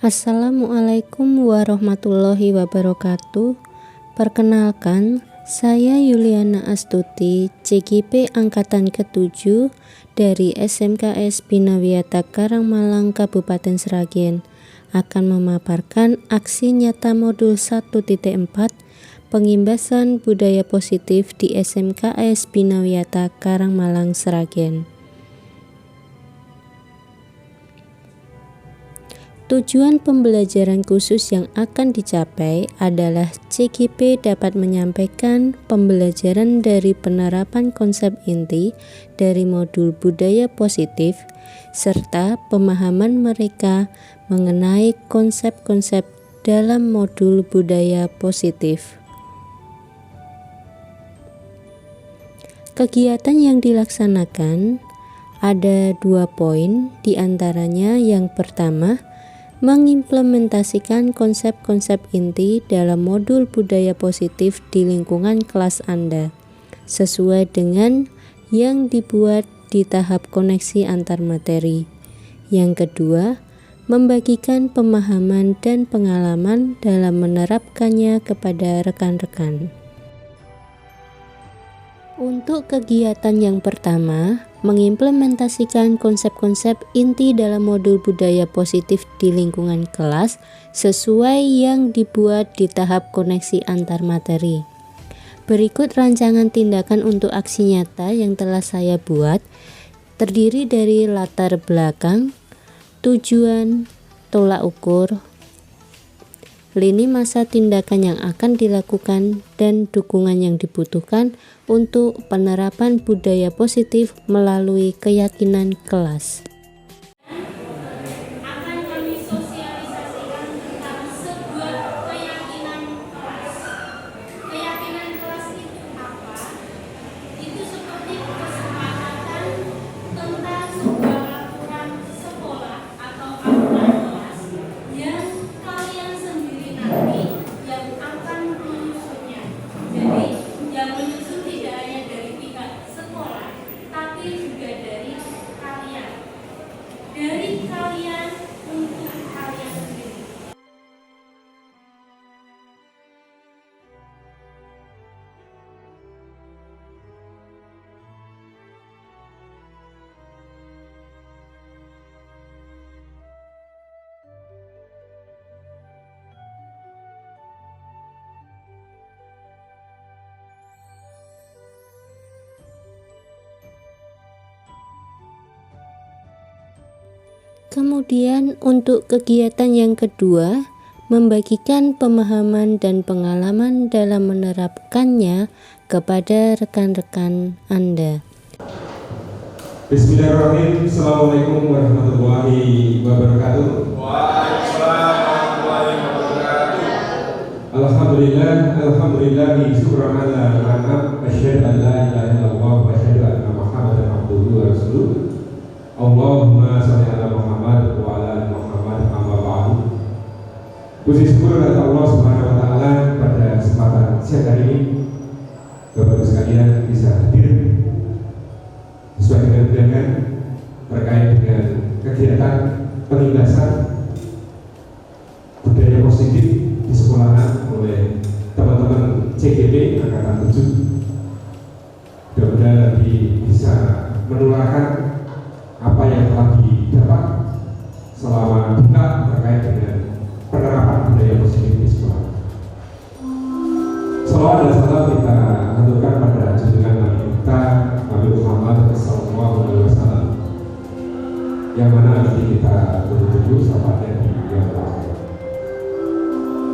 Assalamualaikum warahmatullahi wabarakatuh. Perkenalkan, saya Yuliana Astuti, CGP Angkatan ke-7 dari SMKS Bina Wiyata Karangmalang, Kabupaten Sragen, akan memaparkan aksi nyata modul 1.4 pengimbasan budaya positif di SMKS Bina Wiyata Karangmalang, Sragen. Tujuan pembelajaran khusus yang akan dicapai adalah CGP dapat menyampaikan pembelajaran dari penerapan konsep inti dari modul budaya positif serta pemahaman mereka mengenai konsep-konsep dalam modul budaya positif. Kegiatan yang dilaksanakan ada 2 poin, diantaranya yang pertama, mengimplementasikan konsep-konsep inti dalam modul budaya positif di lingkungan kelas Anda, sesuai dengan yang dibuat di tahap koneksi antar materi. Yang kedua, membagikan pemahaman dan pengalaman dalam menerapkannya kepada rekan-rekan. Untuk kegiatan yang pertama, mengimplementasikan konsep-konsep inti dalam modul budaya positif di lingkungan kelas sesuai yang dibuat di tahap koneksi antar materi. Berikut rancangan tindakan untuk aksi nyata yang telah saya buat, terdiri dari latar belakang, tujuan, tolak ukur, lini masa tindakan yang akan dilakukan, dan dukungan yang dibutuhkan untuk penerapan budaya positif melalui keyakinan kelas. Akan kami sosialisasikan tentang sebuah keyakinan kelas. Keyakinan kelas itu apa? Itu seperti kesepakatan tentang sebuah aturan sekolah atau aturan kelas yang kalian sendiri nanti yang akan menyusunnya. Jadi yang menyusun tidak hanya dari pihak sekolah, tapi juga dari kalian. Dari kalian untuk kalian sendiri. Kemudian untuk kegiatan yang kedua, membagikan pemahaman dan pengalaman dalam menerapkannya kepada rekan-rekan Anda. Bismillahirrahmanirrahim. Assalamualaikum warahmatullahi wabarakatuh. Waalaikumsalam warahmatullahi wabarakatuh. Alhamdulillahi syukran ala ni'am, asyhadu an la ilaha illallah wa asyhadu anna Muhammadan abduhu wa rasuluh. Allahumma shalli ala Muhammad wa ala ali Muhammad amma ba'du. Puji syukur kepada Allah Subhanahu wa taala pada kesempatan siang hari ini Bapak Ibu sekalian bisa hadir sesuai dengan undangan terkait dengan kegiatan pengindasan budaya positif di sekolahan oleh teman-teman CGP Angkatan 7. Mudah-mudahan nanti bisa menularkan apa yang telah didapat selama buka terkait dengan penerapan budaya positif di sekolah. Salawat dan salam kita aturkan pada junjungan Nabi kita Nabi Muhammad SAW, yang mana nanti kita tunggu sahabatnya di yang terakhir.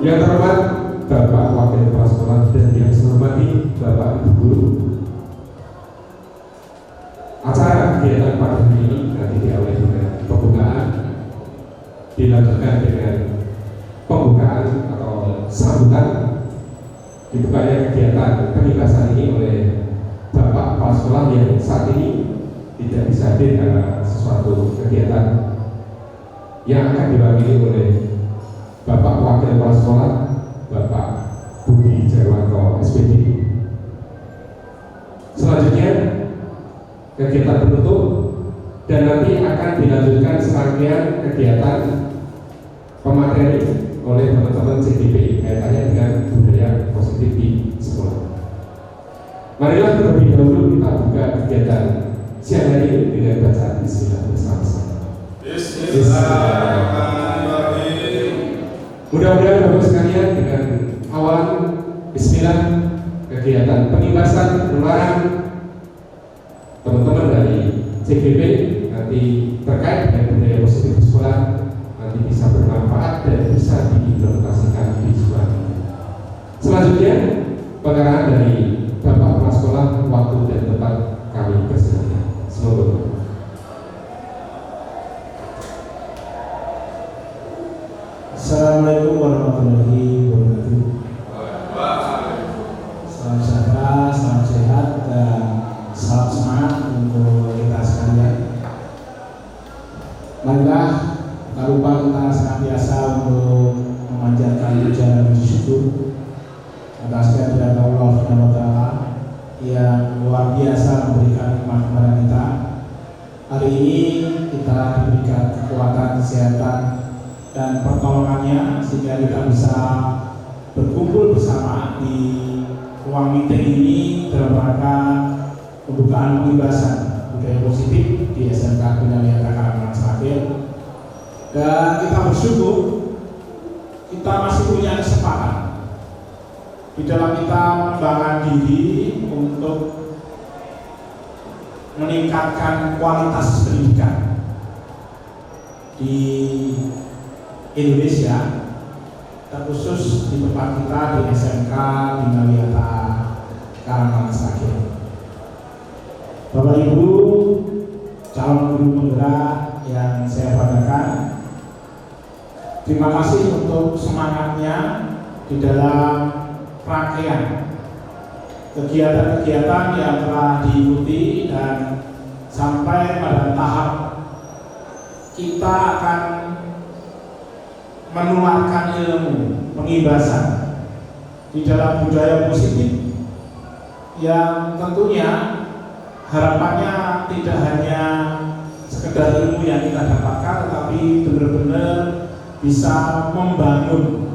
Yang terhormat Bapak Wakil Kepala Sekolah dan yang saya hormati Bapak Ibu Guru. Acara kegiatan pada hari ini nanti diawali dengan pembukaan, dilanjutkan dengan pembukaan atau sambutan. Dibukanya kegiatan pengindasan ini oleh Bapak Kepala Sekolah yang saat ini tidak bisa hadir karena sesuatu kegiatan, yang akan diwakili oleh Bapak Wakil Kepala Sekolah Bapak Budi Jarwanto SPD. Selanjutnya kegiatan penutup, dan nanti akan dilanjutkan serangkaian kegiatan pemateri oleh teman-teman CGP kaitannya dengan budaya positif di sekolah. Marilah terlebih dahulu kita buka kegiatan siang hari ini dengan bacaan bismillah bersama-sama. Bismillahirrahmanirrahim. Mudah-mudahan Bapak sekalian dengan awal bismillah kegiatan pengibasan penularan teman-teman dari CGP nanti terkait dengan budaya positif di sekolah nanti bisa bermanfaat dan bisa diimplementasikan di sekolah. Selanjutnya pengarahan dari Bapak Kepala Sekolah, waktu dan tempat kami persilakan. Semoga. Assalamualaikum warahmatullahi wabarakatuh. Salam sejahtera, salam sehat, dan salam semangat untuk kita sekalian. Marilah tak lupa kita senantiasa untuk memanjatkan puja dan puji syukur atas kehadirat Allah Subhanahu wa Ta'ala yang luar biasa memberikan nikmat kepada kita. Hari ini kita diberikan kekuatan, kesehatan, dan pertolongannya sehingga kita bisa berkumpul bersama di ruang meeting ini dalam rangka pembukaan pengibasan budaya positif di SMK Bina Wiyata Karangmangan Sragen. Dan kita bersyukur kita masih punya kesempatan di dalam kita mengembangkan diri untuk meningkatkan kualitas pendidikan di Indonesia, terkhusus di tempat kita di SMK Bina Wiyata Karangmangan Sragen. Bapak Ibu calon guru penggerak yang saya banggakan, terima kasih untuk semangatnya di dalam rangkaian kegiatan-kegiatan yang telah diikuti dan sampai pada tahap kita akan menularkan ilmu pengibasan di dalam budaya positif yang tentunya harapannya tidak hanya sekedar ilmu yang kita dapatkan, tetapi benar-benar bisa membangun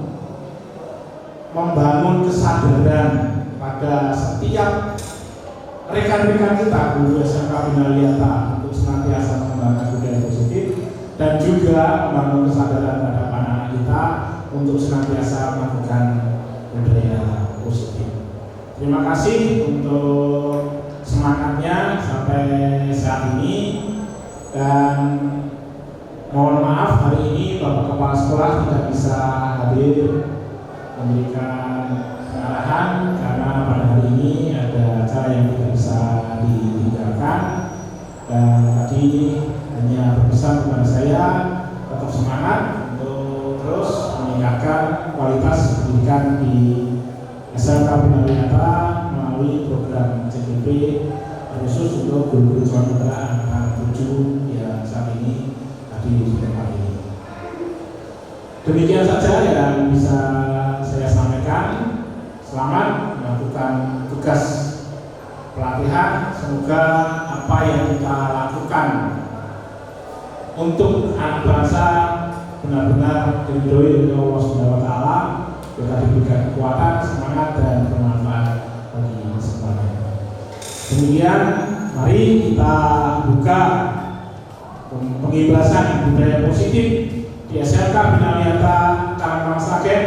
kesadaran pada setiap rekan-rekan kita guru SMK Bina Wiyata untuk senantiasa mengembangkan budaya positif dan juga membangun kesadaran terhadap anak-anak kita untuk senantiasa melakukan budaya positif. Terima kasih untuk semangatnya sampai saat ini, dan mohon maaf hari ini Bapak Kepala Sekolah tidak bisa hadir memberikan pengarahan karena pada hari ini ada acara yang tidak bisa ditinggalkan, dan tadi hanya berpesan kepada saya tetap semangat untuk terus meningkatkan kualitas pendidikan di SMK Bina Wiyata melalui program CGP khusus untuk guru-guru calon penggerak angkatan 7 yang saat ini hadir di tempat ini. Demikian saja yang bisa saya sampaikan. Selamat melakukan tugas pelatihan. Semoga apa yang kita lakukan untuk anak bangsa benar-benar diridhoi oleh Allah Subhanahu wa Ta'ala, kita diberikan kekuatan, semangat, dan bermanfaat bagi semuanya. Kemudian mari kita buka pengibasan budaya positif di SMK Bina Wiyata Karangmangan Sragen,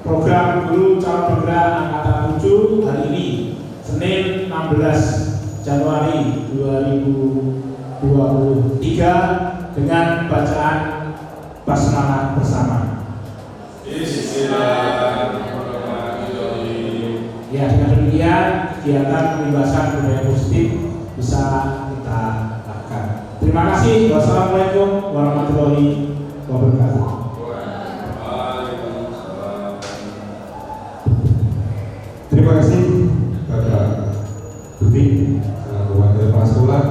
program guru calon penggerak angkatan 7 hari ini Senin 16 Januari 2023 dengan bacaan basmalah bersama. Ya, dengan demikian kegiatan pengibasan budaya positif bisa kita lakukan. Terima kasih. Wassalamualaikum warahmatullahi wabarakatuh. Terima kasih Bapak Budi selaku Wakil Kepala Sekolah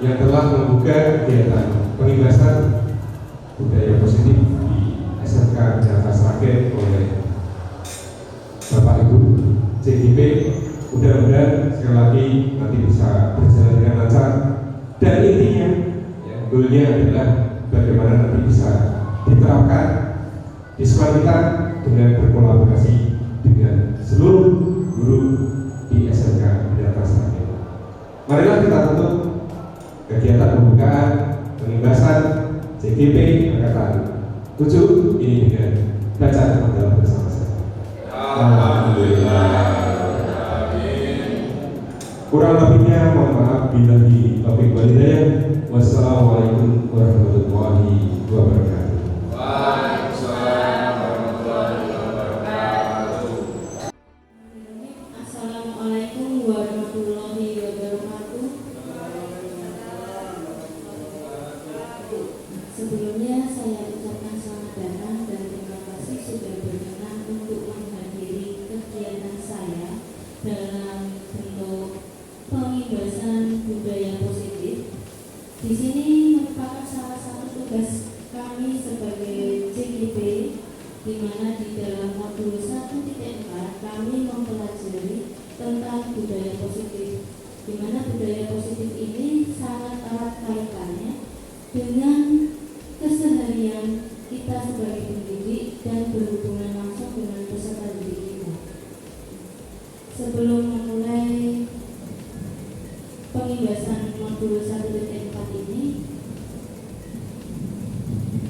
yang telah membuka kegiatan pengibasan budaya positif di SMK Jakarta Sragen oleh Bapak Ibu CGP. Mudah-mudahan sekali lagi nanti bisa berjalan dengan lancar, dan intinya ya, goalnya adalah bagaimana nanti bisa diterapkan di sekolah kita dengan berkolaborasi dengan seluruh guru di SMK Bina Prasasti. Marilah kita tutup kegiatan pembukaan pengibasan CGP angkatan 7 ini dengan bacaan pembukaan bersama-sama. Alhamdulillah. Kurang lebihnya mohon maaf, billahi taufiq wal hidayah. Wassalamualaikum warahmatullahi wabarakatuh. Waalaikumsalam warahmatullahi wabarakatuh. Assalamualaikum warahmatullahi wabarakatuh. Sebelumnya saya ucapkan selamat datang dan terima kasih sudah berkenan untuk menghadiri kegiatan saya dalam bentuk pengibasan budaya positif. Di sini merupakan salah satu tugas kami sebagai CGP, di mana di dalam modul 1.4 kami mempelajari tentang budaya positif, di mana budaya positif ini sangat erat kaitannya dengan keseharian kita sebagai pendidik dan berhubungan langsung dengan peserta didik kita. Sebelum memulai pengibasan modul 1.4 ini,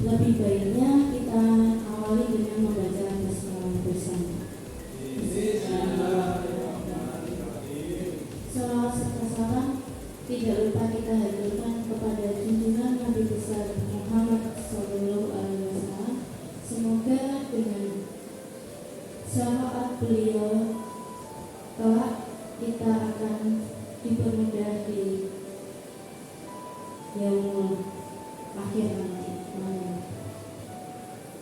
lebih baiknya kita awali dengan membaca basmalah bersama. Selawat serta salam tidak lupa kita haturkan kepada junjungan Nabi besar Muhammad SAW. Semoga dengan syafaat beliau kelak kita akan dipermudah di yaumul akhir nanti.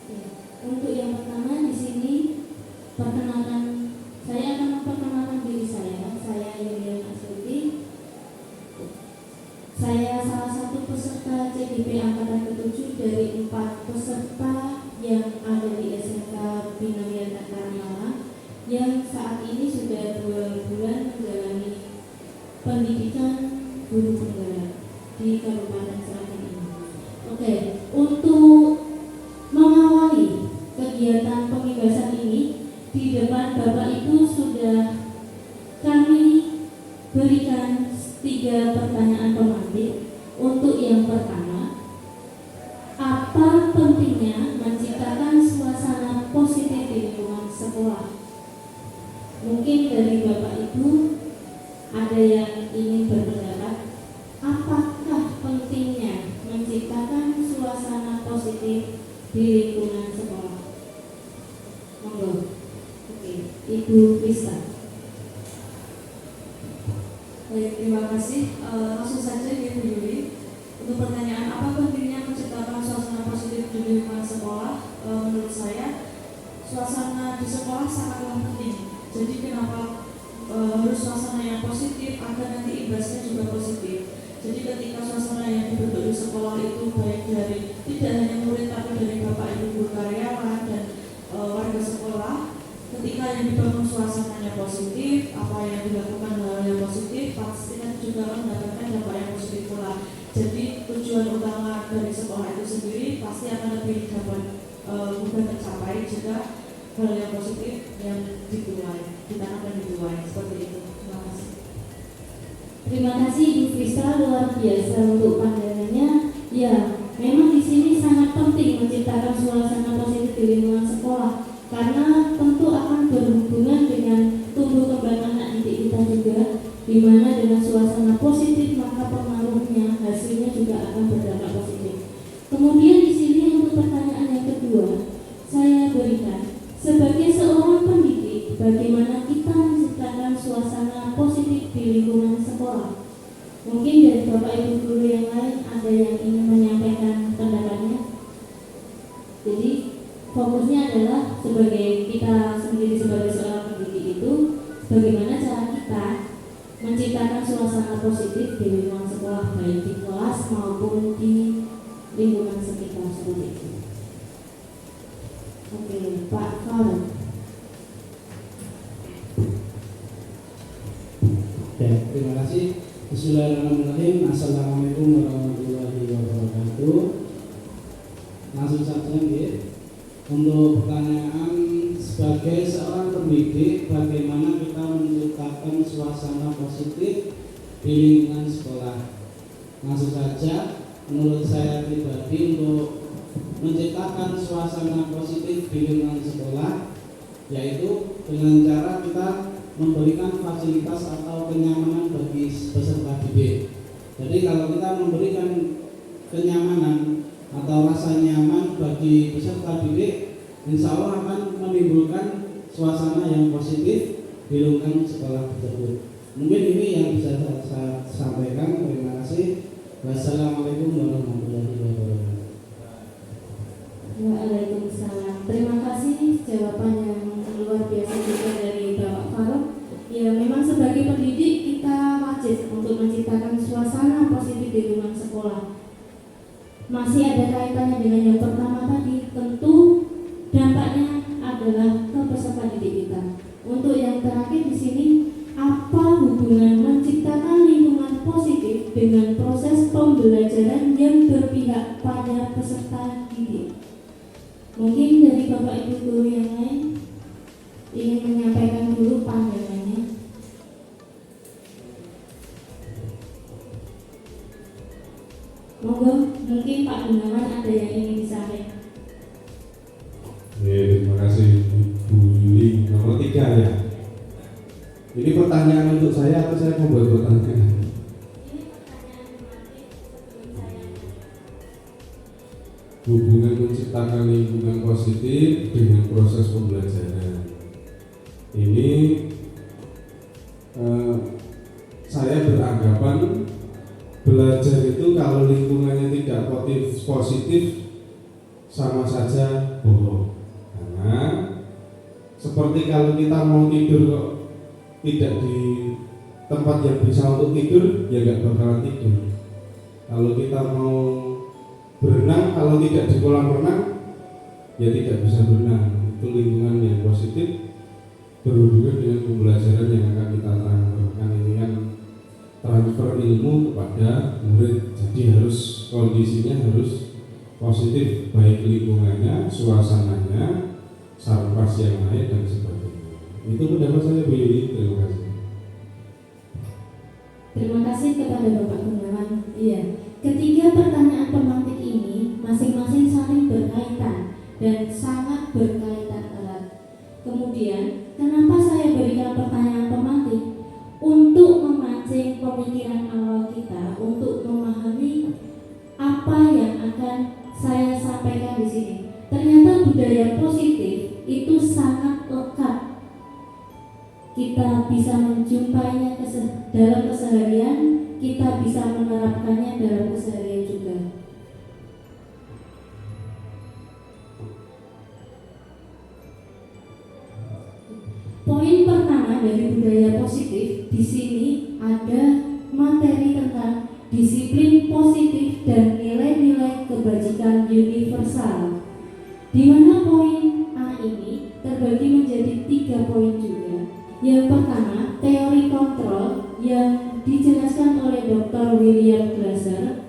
Ya. Untuk yang pertama di sini perkenalkan, saya akan memperkenalkan diri saya. Saya Yulian Astuti. Saya salah satu peserta CGP angkatan ke-7 dari 4 peserta yang ada di SMK Bina Wiata Karangmalang yang saat ini sudah 2 bulan menjalani pendidikan guru penggerak di Kabupaten Seragen ini. Oke, untuk mengawali kegiatan pengibasan ini, di depan Bapak Ibu sudah kami berikan 3 pertanyaan pemantik. Untuk yang pertama, apa pentingnya menciptakan suasana positif di lingkungan sekolah? Mungkin dari Bapak Ibu ada yang ingin berpendapat, apakah pentingnya menciptakan suasana positif di lingkungan sekolah? Monggo. Oke, Ibu Krista. Baik, terima kasih. Langsung saja Ibu Yuli. Untuk pertanyaan apa pentingnya menciptakan suasana positif di lingkungan sekolah? Menurut saya, suasana di sekolah sangatlah penting. Jadi kenapa harus suasana yang positif agar nanti imbasnya juga positif. Jadi ketika suasana yang dibentuk di sekolah itu baik dari tidak hanya murid tapi dari bapak ibu guru karyawan dan warga sekolah, ketika yang dibangun suasananya positif, apa yang dilakukan hal yang positif, pastinya juga mendapatkan dampak yang positif pula. Jadi tujuan utama dari sekolah itu sendiri pasti akan lebih dapat mudah tercapai jika hal yang positif yang dituai, ditanamkan dituai seperti itu. Terima kasih. Terima kasih Ibu Krista, luar biasa untuk pandangannya. Ya, memang di sini sangat penting menciptakan suasana positif di lingkungan sekolah karena tentu akan berhubungan dengan tumbuh kembang anak didik kita juga, di mana dengan suasana positif maka pengaruhnya hasilnya juga akan berdampak positif. Kemudian di sini untuk pertanyaan yang kedua, saya berikan sebagai seorang pendidik, bagaimana kita menciptakan suasana positif di lingkungan sekolah? Mungkin dari Bapak Ibu guru yang lain ada yang ingin menyampaikan pendapatnya. Jadi fokusnya adalah sebagai kita sendiri sebagai seorang pendidik itu, bagaimana cara kita menciptakan suasana positif di lingkungan sekolah, baik di kelas maupun di lingkungan sekitar seperti itu. Oke, Pak Farhan. Ya, terima kasih. Bismillahirrahmanirrahim. Assalamualaikum warahmatullahi wabarakatuh. Langsung saja nggih. Untuk pertanyaan sebagai seorang pendidik, bagaimana kita menciptakan suasana positif di lingkungan sekolah? Langsung saja, menurut saya pribadi untuk menciptakan suasana positif di lingkungan sekolah, yaitu dengan cara kita memberikan fasilitas atau kenyamanan bagi peserta didik. Jadi kalau kita memberikan kenyamanan atau rasa nyaman bagi peserta didik, insya Allah akan menimbulkan suasana yang positif di lingkungan sekolah tersebut. Mungkin ini yang bisa saya sampaikan. Terima kasih. Wassalamualaikum warahmatullahi wabarakatuh. Waalaikumsalam. Terima kasih jawaban yang luar biasa juga dari Bapak Farouk. Ya, memang sebagai pendidik kita wajib untuk menciptakan suasana positif di lingkungan sekolah. Masih ada kaitannya dengan yang pertama tadi, tentu dampaknya adalah ke peserta didik kita. Untuk yang terakhir di sini, apa hubungan menciptakan lingkungan positif dengan proses pembelajaran yang berpihak pada peserta didik? Mungkin dari Bapak Ibu guru yang lain ingin menyampaikan dulu pandangannya. Monggo, mungkin Pak Gunawan ada yang ingin disampaikan. Terima kasih Ibu Yuli. Nomor 3 ya. Ini pertanyaan untuk saya atau saya mau buat pertanyaan? Hubungan menciptakan lingkungan positif dengan proses pembelajaran. Ini saya beranggapan belajar itu kalau lingkungannya tidak positif sama saja bohong. Karena seperti kalau kita mau tidur kok tidak di tempat yang bisa untuk tidur, ya nggak bakalan tidur. Kalau kita mau berenang, kalau tidak di kolam renang, ya tidak bisa berenang. Itu lingkungan yang positif berhubungan dengan pembelajaran yang akan kita transferkan. Ini kan transfer ilmu kepada murid, jadi harus kondisinya harus positif, baik lingkungannya, suasananya, sarpas yang lain dan sebagainya. Itu pendapat saya Bu Yuli. Terima kasih. Terima kasih kepada Bapak Gunawan. Iya, ketiga pertanyaan pemantik ini masing-masing saling berkaitan dan sangat berkaitan erat. Kemudian, kenapa saya berikan pertanyaan pemantik? Untuk memancing pemikiran awal kita untuk memahami apa yang akan saya sampaikan di sini. Ternyata budaya positif itu sangat lekat. Kita bisa menjumpainya dalam keseharian, kita bisa menerapkannya dalam keseharian juga. Poin pertama dari budaya positif di sini ada materi tentang disiplin positif dan nilai-nilai kebajikan universal. Di mana poin A ini terbagi menjadi 3 poin juga. Yang pertama, teori kontrol yang dijelaskan oleh Dr. William Glasser.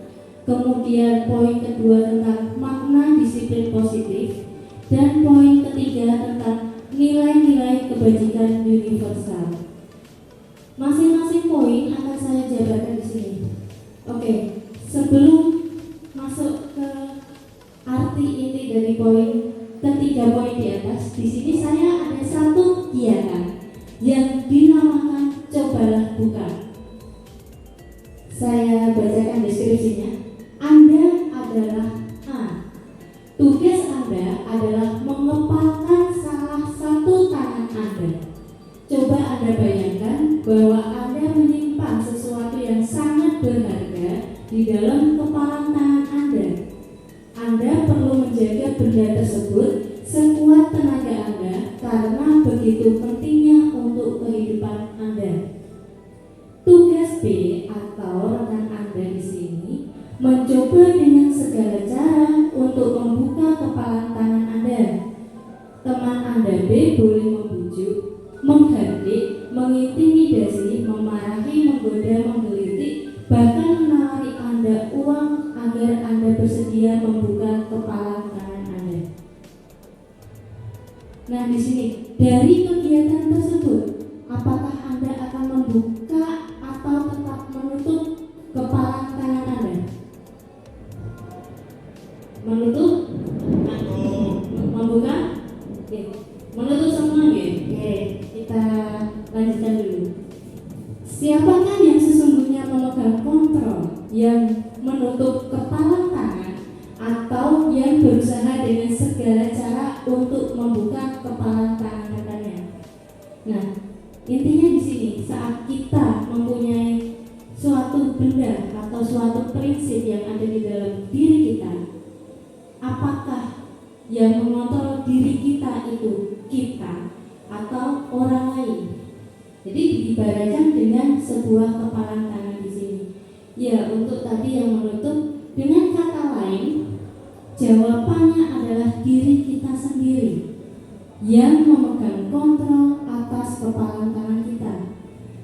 Kemudian poin kedua tentang makna disiplin positif, dan poin ketiga tentang nilai-nilai kebajikan universal. Masing-masing poin akan saya jabarkan di sini. Oke, sebelum masuk ke arti inti dari poin ketiga poin di atas, di sini saya ada satu kegiatan yang dinamakan cobalah buka. Saya bacakan deskripsinya. Anda adalah A. Tugas Anda adalah mengepalkan salah satu tangan Anda. Coba Anda bayangkan bahwa Anda menyimpan sesuatu yang sangat berharga di dalam kepalan tangan Anda. Anda perlu menjaga benda tersebut sekuat tenaga Anda karena begitu pentingnya untuk kehidupan Anda. Tugas B atau rekan Anda di sini mencoba dengan segala cara untuk membuka kepalan tangan Anda. Teman Anda B boleh membujuk, menghardik, mengintimidasi, memarahi, menggoda, menggelitik, bahkan menawari Anda uang agar Anda bersedia membuka kepalan siapakah yang sesungguhnya memegang kontrol, yang menutup kepala tangan, atau yang berusaha dengan segala cara untuk membuka kepala tangan rekannya? Nah, intinya di sini saat kita mempunyai suatu benda atau suatu prinsip yang ada di dalam diri kita, apakah yang mengontrol diri kita itu kita atau orang lain? Jadi diibaratkan dengan sebuah kepalan tangan di sini. Ya, untuk tadi yang menutup, dengan kata lain, jawabannya adalah diri kita sendiri yang memegang kontrol atas kepalan tangan kita.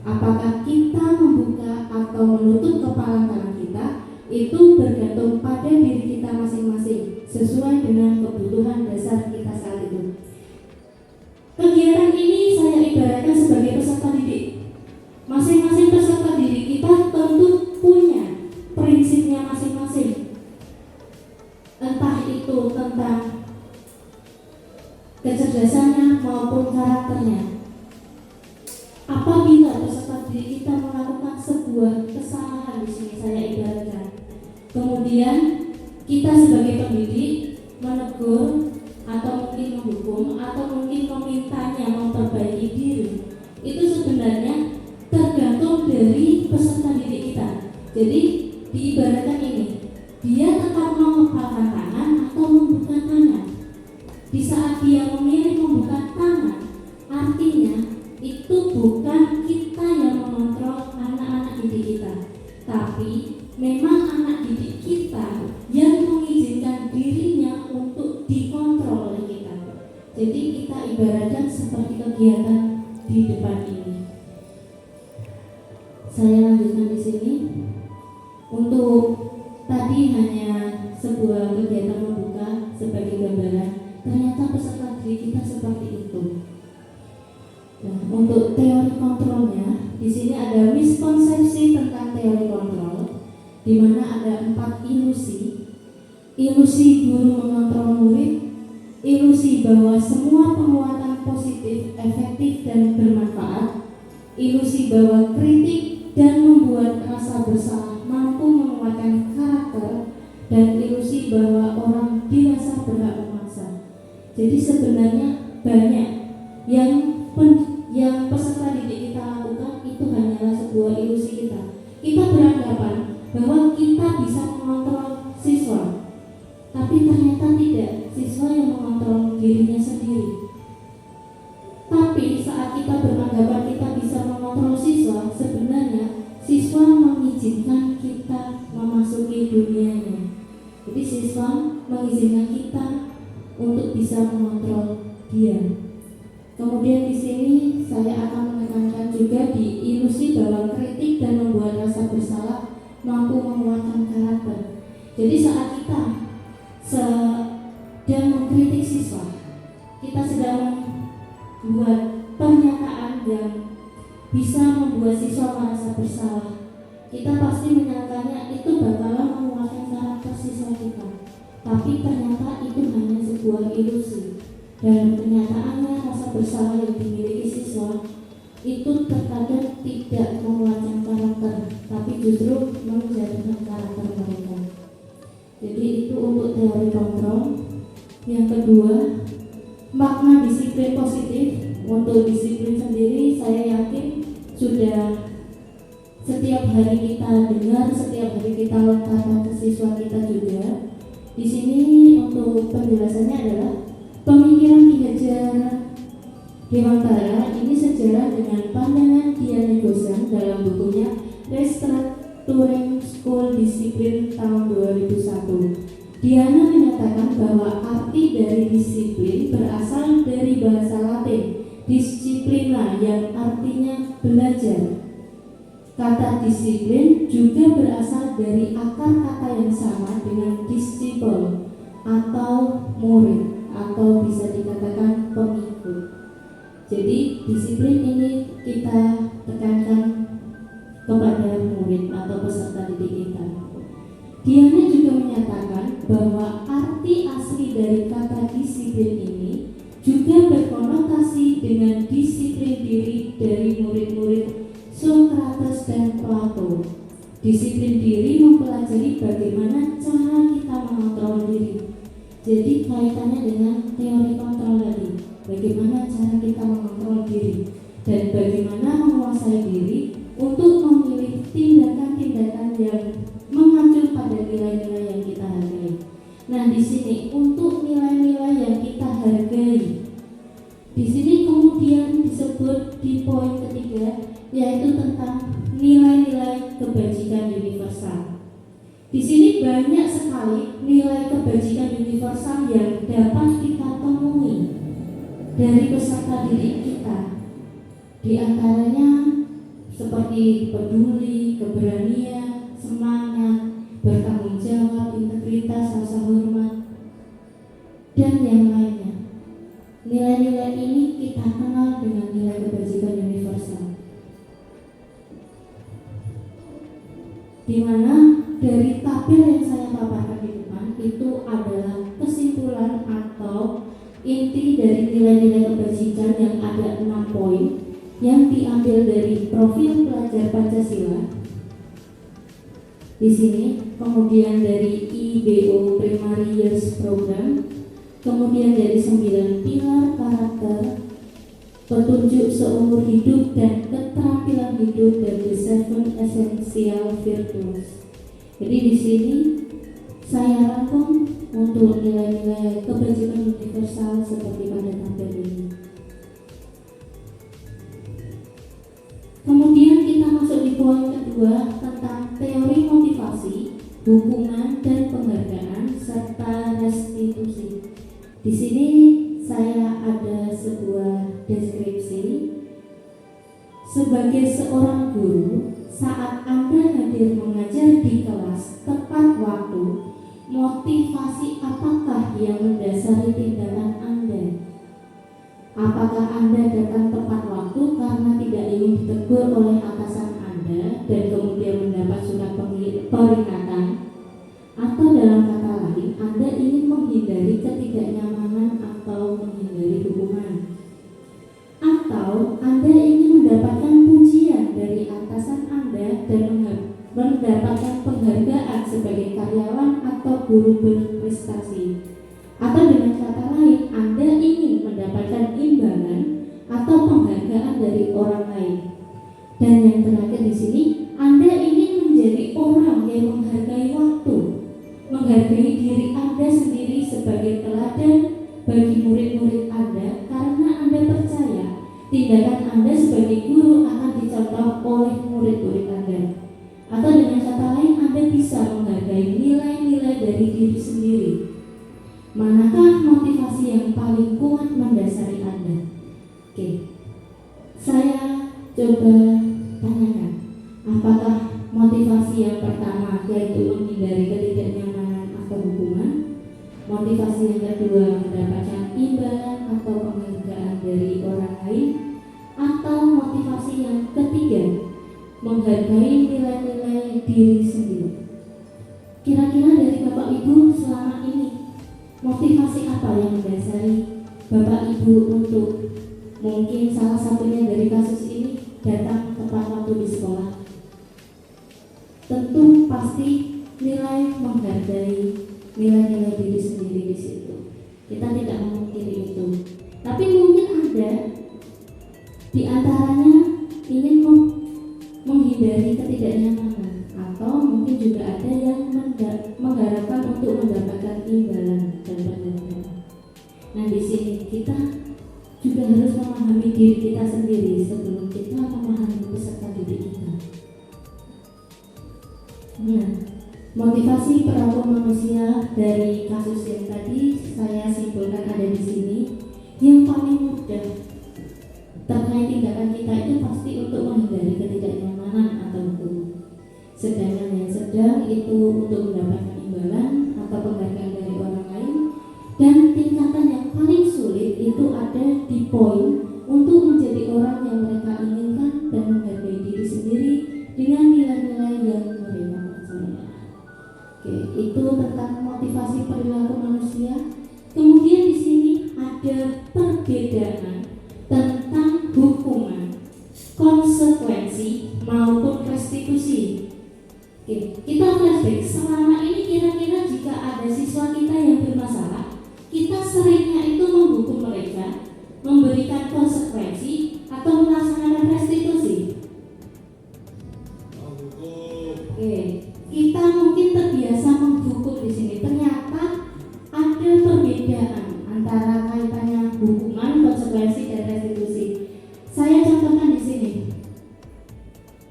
Apakah kita membuka atau menutup kepalan tangan kita, itu bergantung pada diri kita masing-masing sesuai dengan kebutuhan dasar kita saat itu. Kegiatan ini saya ibaratkan sebagai peserta didik. Masing-masing peserta didik kita tentu punya prinsipnya masing-masing. Entah itu tentang kecerdasannya maupun karakternya. Apabila peserta didik kita melakukan sebuah kesalahan, di sini saya ibaratkan, kemudian kita sebagai pendidik menegur atau mungkin menghukum atau mungkin memintanya memperbaiki diri, itu sebenarnya tergantung dari peserta didik kita. Jadi diibaratkan ini, dia tetap mau mengepalkan tangan atau membuka tangan. Di saat dia memilih membuka tangan, artinya itu bukan kita yang mengontrol anak-anak didik kita, tapi memang anak didik kita yang mengizinkan dirinya untuk dikontrol oleh kita. Jadi kita ibaratkan seperti kegiatan di depan ini. Saya lanjutkan di sini. Untuk tadi hanya sebuah kegiatan membuka sebagai gambaran, ternyata peserta didik kita seperti itu. Nah, untuk teori kontrolnya, di sini ada miskonsepsi tentang teori kontrol, di mana ada 4 ilusi. Ilusi guru mengontrol murid, ilusi bahwa semua penguatan positif, efektif dan bermanfaat, ilusi bahwa kritik dan membuat rasa bersalah mampu menguatkan karakter, dan ilusi bahwa orang dirasa berhak memaksa. Jadi sebenarnya banyak yang peserta didik kita lakukan itu hanyalah sebuah ilusi kita. Kita beranggapan bahwa kita bisa mengontrol siswa, tapi ternyata tidak. Siswa yang mengontrol dirinya sendiri. Tapi saat kita beranggapan kita bisa mengontrol siswa, sebenarnya siswa mengizinkan kita memasuki dunianya. Jadi siswa mengizinkan kita untuk bisa mengontrol dia. Kemudian di sini saya akan menekankan juga di ilusi bahwa kritik dan membuat rasa bersalah mampu menguatkan karakter. Jadi saat kita sedang mengkritik siswa, kita sedang membuat pernyataan yang bisa membuat siswa merasa bersalah, kita pasti menyangkanya itu bakalan menguatkan karakter siswa kita. Tapi ternyata itu hanya sebuah ilusi. Dan kenyataannya rasa bersalah yang dimiliki siswa itu terkadang tidak menguatkan karakter, tapi justru menjadikan karakter mereka. Jadi itu untuk teori kontrol. Yang kedua, makna disiplin positif. Untuk disiplin sendiri saya yakin sudah setiap hari kita dengar, setiap hari kita lontarkan ke siswa kita juga. Di sini untuk penjelasannya adalah pemikiran Ki Hajar Dewantara ini sejalan dengan pandangan Diana Gosan dalam bukunya Restructuring School Discipline tahun 2001. Diana menyatakan bahwa arti dari disiplin berasal dari bahasa Latin disciplina yang artinya belajar. Kata disiplin juga berasal dari akar kata yang sama dengan disciple atau murid, atau bisa dikatakan pengikut. Jadi disiplin ini kita tekankan kepada murid atau peserta didik kita. Diana juga menyatakan bahwa arti asli dari kata disiplin ini juga berkonotasi dengan disiplin diri dari murid-murid Socrates dan Plato. Disiplin diri mempelajari bagaimana cara kita mengontrol diri. Jadi kaitannya dengan teori kontrol tadi, bagaimana cara kita mengontrol diri dan bagaimana menguasai diri untuk memilih tindakan-tindakan yang mengacu pada nilai-nilai yang kita hargai. Nah, di sini untuk nilai-nilai yang kita hargai, di sini kemudian disebut di poin ketiga, yaitu tentang nilai-nilai kebajikan universal. Di sini banyak sekali nilai kebajikan universal yang dapat kita temui dari peserta didik kita. Di antaranya seperti peduli, keberanian, semangat, bertanggung jawab, integritas, rasa hormat, dan yang lainnya. Nilai-nilai ini kita kenal dengan nilai kebajikan universal, di mana dari tabel yang saya paparkan di depan itu adalah kesimpulan atau inti dari nilai-nilai kebajikan yang ada 6 poin yang diambil dari profil pelajar Pancasila. Di sini kemudian dari IBO Primary Years Program, kemudian dari 9 pilar karakter, petunjuk seumur hidup dan keterampilan hidup, dan the 7 essential virtues. Jadi di sini saya rangkum untuk nilai-nilai kebajikan universal seperti pada tabel ini. Kemudian kita masuk di poin kedua tentang teori motivasi, hukuman dan penghargaan serta restitusi. Di sini saya ada sebuah deskripsi. Sebagai seorang guru, saat Anda hadir mengajar di kelas tepat waktu, motivasi apakah yang mendasari tindakan Anda? Apakah Anda datang tepat waktu karena tidak ingin ditegur oleh atasan Anda dan kemudian mendapat surat peringatan? Atau dalam kata lain, Anda ingin menghindari ketidaknyamanan atau menghindari hukuman? Atau Anda ingin mendapatkan pujian dari atasan Anda dan mendapatkan penghargaan sebagai karyawan atau guru berprestasi? Atau dengan kata lain, Anda ingin mendapatkan imbalan atau penghargaan dari orang lain? Dan yang terakhir di sini, Anda ingin menjadi orang yang menghargai waktu, menghargai diri Anda sendiri sebagai teladan bagi murid-murid Anda, karena Anda percaya tindakan Anda sebagai guru akan dicontoh oleh murid-murid Anda. Atau dengan kata lain, Anda bisa menghargai nilai-nilai dari diri sendiri. Manakah motivasi yang paling kuat mendasari Anda? Oke, saya coba tanyakan, apakah motivasi yang pertama yaitu menghindari ketidaknyamanan atau hukuman, motivasi yang kedua mendapatkan imbalan atau penghargaan dari orang lain, atau motivasi yang ketiga menghargai nilai-nilai diri sendiri? Kira-kira dari Bapak Ibu selama ini, motivasi apa yang mendasari Bapak Ibu untuk mungkin salah satunya dari kasus ini datang tepat waktu di sekolah? Tentu pasti nilai menghargai nilai-nilai diri sendiri di situ. Kita tidak memungkiri itu. Tapi mungkin ada di antaranya ingin menghindari ketidaknyamanan, atau mungkin juga ada yang mengharapkan untuk mendapatkan imbalan dan penghargaan. Nah, di sini kita juga harus memahami diri kita sendiri sebelum kita memahami peserta didik kita. Nah, motivasi perilaku manusia dari kasus yang tadi saya simpulkan ada di sini. Yang paling mudah terkait tindakan kita itu pasti untuk menghindari ketidaknyamanan atau hukuman. Sedangkan yang sedang itu untuk mendapatkan imbalan atau penghargaan dari orang lain. Dan tingkatan yang paling sulit itu ada di poin untuk menjadi orang yang mereka inginkan dan menghargai diri sendiri dengan nilai-nilai yang mereka percaya. Oke, itu tentang motivasi perilaku manusia. Kemudian di sini ada perbedaan tentang hukuman, konsekuensi maupun restitusi. Oke, kita flashback. Selama ini kira-kira jika ada siswa kita yang bermasalah, kita seringnya itu menghukum mereka, memberikan konsekuensi, atau melaksanakan restitusi. Oke, kita mungkin terbiasa menghukum di sini. Ternyata ada perbedaan antara kaitannya hukuman, konsekuensi, dan restitusi. Saya contohkan di sini.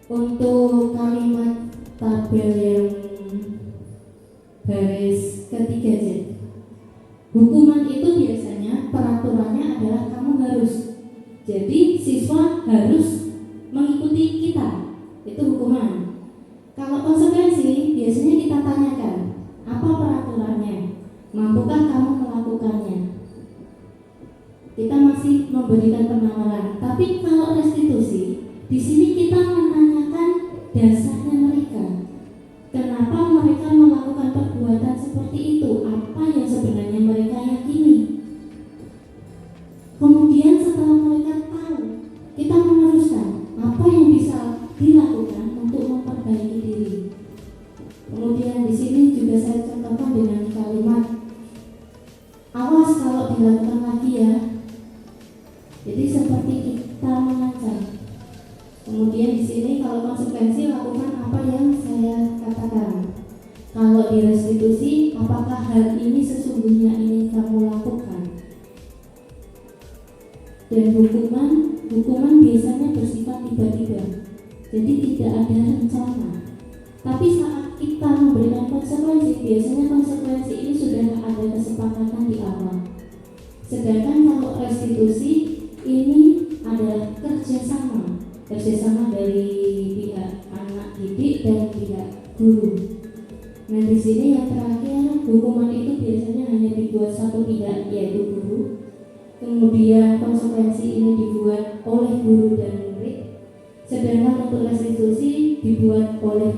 Untuk kalimat tabel yang baris ketiga Z. Hukuman itu biasanya peraturannya adalah kamu harus. Jadi siswa harus mengikuti kita. Itu hukuman. Kalau konsekuensi biasanya kita tanyakan, apa peraturannya? Mampukah kamu melakukannya? Kita masih memberikan penawaran. Tapi kalau restitusi, di sini kita menanyakan dasarnya mereka. Kenapa mereka melakukan perbuatan seperti itu? Apa yang sebenarnya mereka yakini? Kemudian setelah mereka tahu, kita meneruskan apa yang bisa dilakukan untuk memperbaiki diri. Kemudian di sini juga saya contohkan dengan kalimat, awas kalau dilakukan lagi ya. Jadi seperti kita mengancam. Kemudian di sini kalau konsekuensi lakukan apa yang saya katakan. Kalau di restitusi, apakah hal ini sesungguhnya ini kamu lakukan? Dan hukuman biasanya bersifat tiba-tiba. Jadi tidak ada rencana. Tapi saat kita memberikan konsekuensi, biasanya konsekuensi ini sudah ada kesepakatan di awal. Sedangkan kalau restitusi ini adalah kerjasama dari pihak anak didik dan pihak guru. Nah di sini yang terakhir, hukuman itu biasanya hanya dibuat satu pihak, yaitu guru. Kemudian konsekuensi ini dibuat oleh guru dan murid. Sedangkan untuk restitusi dibuat oleh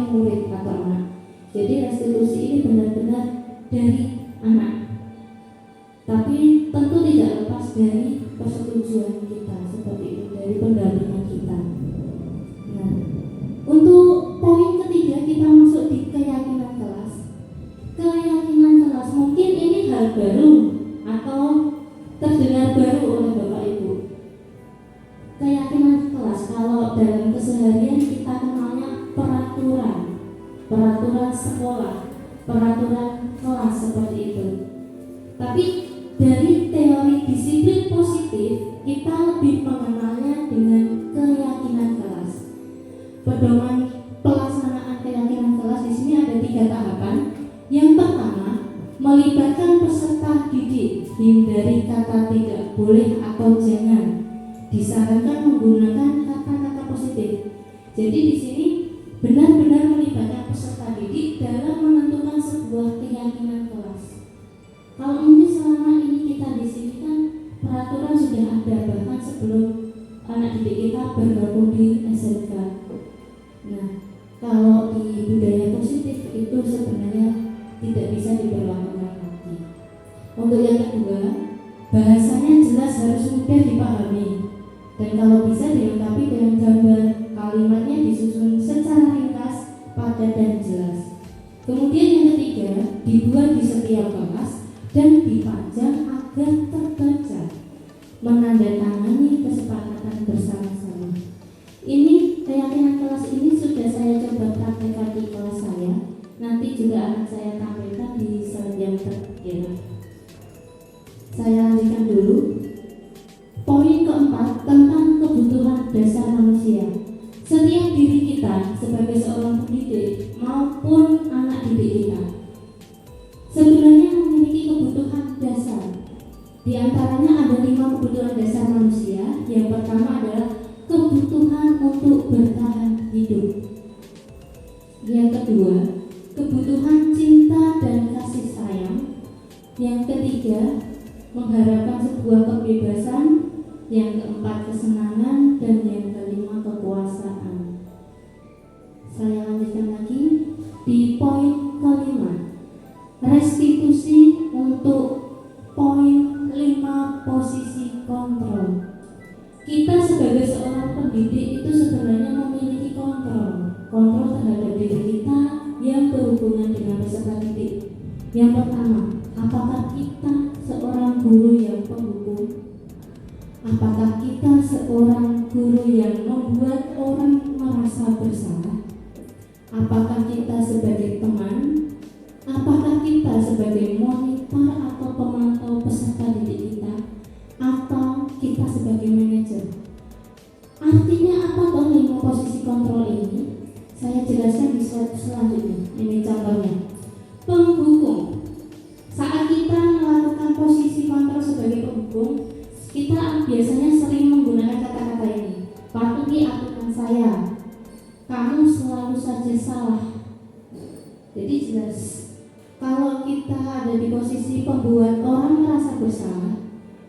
murid atau anak. Jadi restitusi ini benar-benar dari anak. Tapi tentu tidak lepas dari persetujuan kita, seperti itu, dari pendampingan kita. Nah, untuk poin ketiga kita masuk di keyakinan kelas. Keyakinan kelas mungkin ini hal baru atau terdengar baru oleh Bapak Ibu. Keyakinan kelas, kalau dalam keseharian kita kenalnya peraturan sekolah, peraturan kelas seperti itu. Tapi dari teori disiplin positif, kita lebih mengenalnya dengan keyakinan kelas. Pedoman pelaksanaan keyakinan kelas di sini ada 3 tahapan. Yang pertama, melibatkan peserta didik, hindari kata tidak boleh atau jangan. Disarankan menggunakan kata-kata positif. Jadi di sini benar-benar melibatkan peserta didik dalam menentukan sebuah keyakinan kelas. Kalau mungkin selama ini kita di sini kan peraturan sudah ada bahkan sebelum anak didik kita bergabung di SMK. Nah, kalau di budaya positif itu sebenarnya tidak bisa diberlakukan lagi. Untuk yang kedua, bahasanya jelas harus mudah dipahami. Dan kalau bisa dilengkapi dengan gambar, kalimatnya disusun secara ringkas, padat dan jelas. Kemudian yang ketiga, dibuat di setiap kelas dan dipajang agar terbaca, menandatangani kesepakatan bersama-sama. Ini keyakinan kelas ini sudah saya coba praktekkan di kelas saya. Nanti juga akan saya tampilkan di slide yang terakhir. Saya lanjutkan dulu. Poin keempat tentang kebutuhan dasar manusia. Setiap diri kita sebagai seorang pendidik maupun anak didik kita sebenarnya memiliki kebutuhan dasar. Di antaranya ada 5 kebutuhan dasar manusia. Yang pertama adalah kebutuhan untuk bertahan hidup. Yang kedua, kebutuhan cinta dan kasih sayang. Yang ketiga, mengharapkan sebuah kebebasan. Yang keempat, kesenangan. Dan yang kelima, kekuasaan. Saya lanjutkan lagi di poin kelima, restitusi untuk poin 5, posisi kontrol. Kita sebagai seorang pendidik itu sebenarnya memiliki bersalah? Apakah kita sebagai teman? Apakah kita sebagai monitor atau pemantau peserta didik kita? Atau kita sebagai manajer? Artinya apa toh 5 posisi kontrol ini? Saya jelaskan di slide selanjutnya. Ini contohnya. Penghukum. Saat kita melakukan posisi kontrol sebagai penghukum, kita biasanya sering menggunakan kata-kata ini. Patuhi aturan saya. Kamu selalu saja salah. Jadi jelas, kalau kita ada di posisi pembuat orang merasa bersalah,